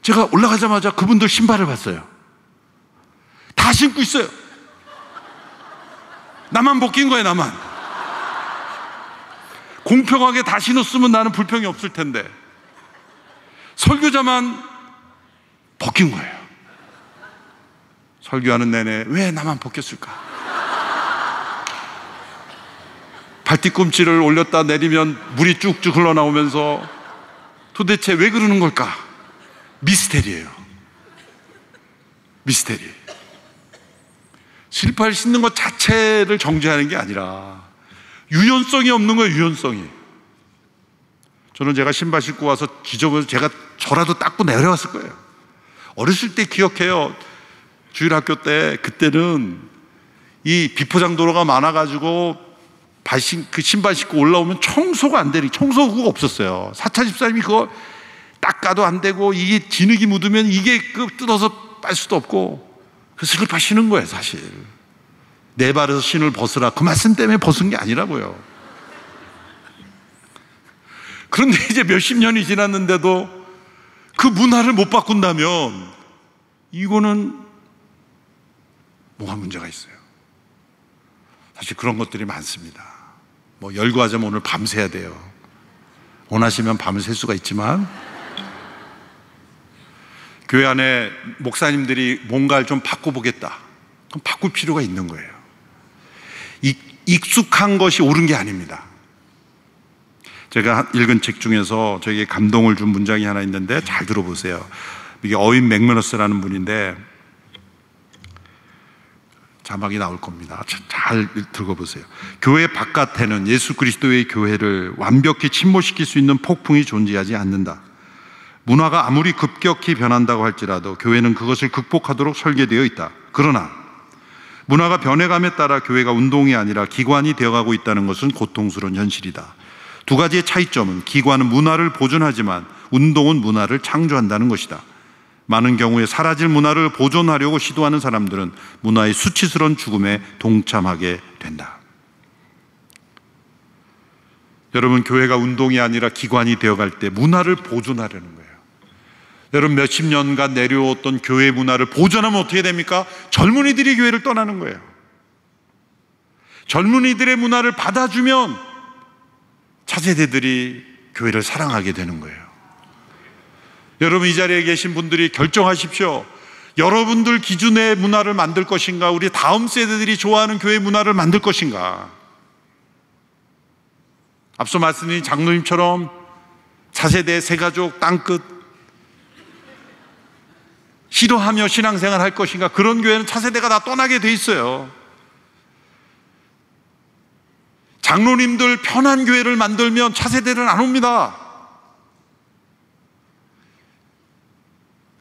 제가 올라가자마자 그분들 신발을 봤어요. 다 신고 있어요. 나만 벗긴 거예요. 나만. 공평하게 다 신었으면 나는 불평이 없을 텐데 설교자만 벗긴 거예요. 설교하는 내내 왜 나만 벗겼을까? 발뒤꿈치를 올렸다 내리면 물이 쭉쭉 흘러나오면서 도대체 왜 그러는 걸까? 미스테리예요. 미스테리. 실발 신는 것 자체를 정죄하는 게 아니라 유연성이 없는 거예요. 유연성이. 저는 제가 신발 신고 와서 지저분해서 제가 저라도 닦고 내려왔을 거예요. 어렸을 때 기억해요. 주일학교 때 그때는 이 비포장도로가 많아가지고 그 신발 신고 올라오면 청소가 안 되니 청소구가 없었어요. 4차 집사님이 그거 닦아도 안 되고 이게 진흙이 묻으면 이게 뜯어서 빨 수도 없고 그래서 슬리퍼 신은 거예요. 사실 내 발에서 신을 벗으라 그 말씀 때문에 벗은 게 아니라고요. 그런데 이제 몇십 년이 지났는데도 그 문화를 못 바꾼다면 이거는 뭐가 문제가 있어요. 사실 그런 것들이 많습니다. 뭐 열거하자면 오늘 밤새야 돼요. 원하시면 밤을 샐 수가 있지만 교회 안에 목사님들이 뭔가를 좀 바꿔보겠다. 그럼 바꿀 필요가 있는 거예요. 익숙한 것이 옳은 게 아닙니다. 제가 읽은 책 중에서 저에게 감동을 준 문장이 하나 있는데 잘 들어보세요. 이게 어윈 맥메너스라는 분인데 자막이 나올 겁니다. 잘 들어보세요. 교회 바깥에는 예수 그리스도의 교회를 완벽히 침몰시킬 수 있는 폭풍이 존재하지 않는다. 문화가 아무리 급격히 변한다고 할지라도 교회는 그것을 극복하도록 설계되어 있다. 그러나 문화가 변해감에 따라 교회가 운동이 아니라 기관이 되어가고 있다는 것은 고통스러운 현실이다. 두 가지의 차이점은 기관은 문화를 보존하지만 운동은 문화를 창조한다는 것이다. 많은 경우에 사라질 문화를 보존하려고 시도하는 사람들은 문화의 수치스러운 죽음에 동참하게 된다. 여러분, 교회가 운동이 아니라 기관이 되어갈 때 문화를 보존하려는 거예요. 여러분, 몇십 년간 내려왔던 교회 문화를 보존하면 어떻게 됩니까? 젊은이들이 교회를 떠나는 거예요. 젊은이들의 문화를 받아주면 차세대들이 교회를 사랑하게 되는 거예요. 여러분, 이 자리에 계신 분들이 결정하십시오. 여러분들 기준의 문화를 만들 것인가, 우리 다음 세대들이 좋아하는 교회 문화를 만들 것인가. 앞서 말씀드린 장로님처럼 차세대 새가족 땅끝 싫어하며 신앙생활 할 것인가. 그런 교회는 차세대가 다 떠나게 돼 있어요. 장로님들 편한 교회를 만들면 차세대는 안 옵니다.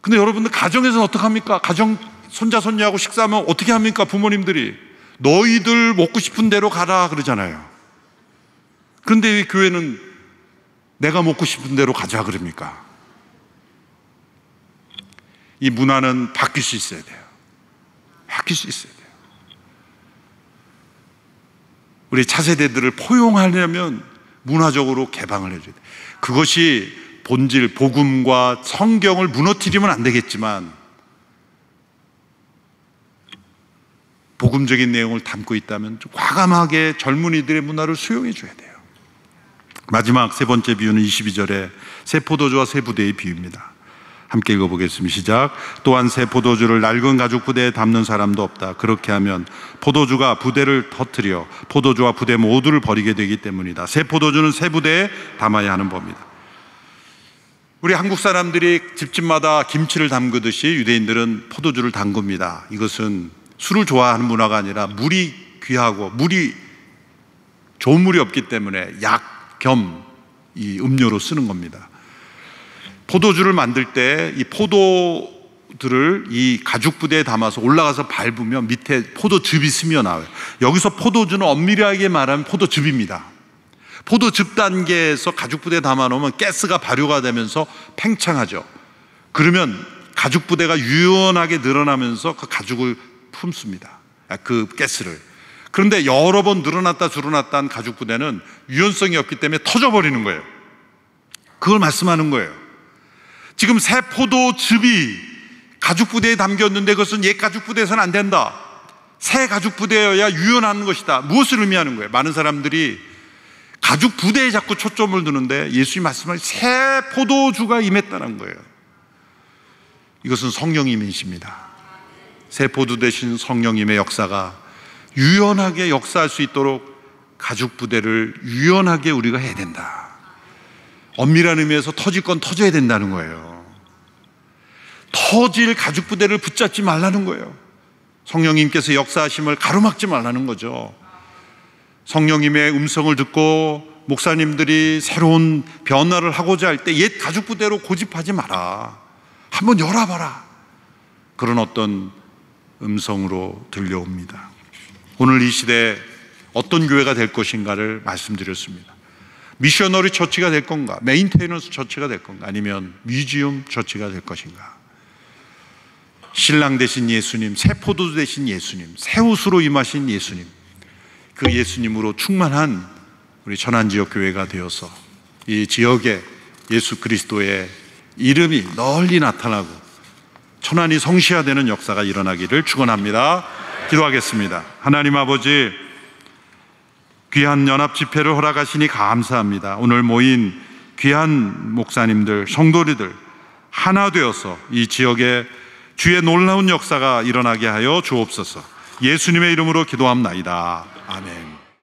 근데 여러분들 가정에서는 어떡합니까? 가정 손자 손녀하고 식사하면 어떻게 합니까? 부모님들이 너희들 먹고 싶은 대로 가라 그러잖아요. 그런데 왜 교회는 내가 먹고 싶은 대로 가자 그럽니까? 이 문화는 바뀔 수 있어야 돼요. 바뀔 수 있어야 돼요. 우리 차세대들을 포용하려면 문화적으로 개방을 해줘야 돼요. 그것이 본질, 복음과 성경을 무너뜨리면 안 되겠지만 복음적인 내용을 담고 있다면 좀 과감하게 젊은이들의 문화를 수용해 줘야 돼요. 마지막 세 번째 비유는 22절에 새 포도주와 새 부대의 비유입니다. 함께 읽어보겠습니다. 시작. 또한 새 포도주를 낡은 가죽 부대에 담는 사람도 없다. 그렇게 하면 포도주가 부대를 터뜨려 포도주와 부대 모두를 버리게 되기 때문이다. 새 포도주는 새 부대에 담아야 하는 법이다. 우리 한국 사람들이 집집마다 김치를 담그듯이 유대인들은 포도주를 담급니다. 이것은 술을 좋아하는 문화가 아니라 물이 귀하고 좋은 물이 없기 때문에 약 겸 이 음료로 쓰는 겁니다. 포도주를 만들 때 이 포도들을 이 가죽 부대에 담아서 올라가서 밟으면 밑에 포도즙이 스며 나와요. 여기서 포도주는 엄밀하게 말하면 포도즙입니다. 포도즙 단계에서 가죽 부대에 담아놓으면 가스가 발효가 되면서 팽창하죠. 그러면 가죽 부대가 유연하게 늘어나면서 그 가죽을 품습니다. 그 가스를. 그런데 여러 번 늘어났다 줄어났다 한 가죽 부대는 유연성이 없기 때문에 터져버리는 거예요. 그걸 말씀하는 거예요. 지금 새 포도즙이 가죽 부대에 담겼는데 그것은 옛 가죽 부대에서는 안 된다. 새 가죽 부대여야 유연한 것이다. 무엇을 의미하는 거예요? 많은 사람들이 가죽 부대에 자꾸 초점을 두는데 예수님 말씀은 새 포도주가 임했다는 거예요. 이것은 성령님이십니다. 새 포도 되신 성령님의 역사가 유연하게 역사할 수 있도록 가죽 부대를 유연하게 우리가 해야 된다. 엄밀한 의미에서 터질 건 터져야 된다는 거예요. 터질 가죽 부대를 붙잡지 말라는 거예요. 성령님께서 역사하심을 가로막지 말라는 거죠. 성령님의 음성을 듣고 목사님들이 새로운 변화를 하고자 할 때 옛 가죽 부대로 고집하지 마라. 한번 열어봐라. 그런 어떤 음성으로 들려옵니다. 오늘 이 시대에 어떤 교회가 될 것인가를 말씀드렸습니다. 미셔너리 처치가 될 건가? 메인테너스 처치가 될 건가? 아니면 뮤지엄 처치가 될 것인가? 신랑 되신 예수님, 새 포도주 되신 예수님, 새 옷으로 임하신 예수님, 그 예수님으로 충만한 우리 천안지역 교회가 되어서 이 지역에 예수 그리스도의 이름이 널리 나타나고 천안이 성시화되는 역사가 일어나기를 축원합니다. 기도하겠습니다. 하나님 아버지, 귀한 연합 집회를 허락하시니 감사합니다. 오늘 모인 귀한 목사님들, 성도리들 하나 되어서 이 지역에 주의 놀라운 역사가 일어나게 하여 주옵소서. 예수님의 이름으로 기도합나이다. 아멘.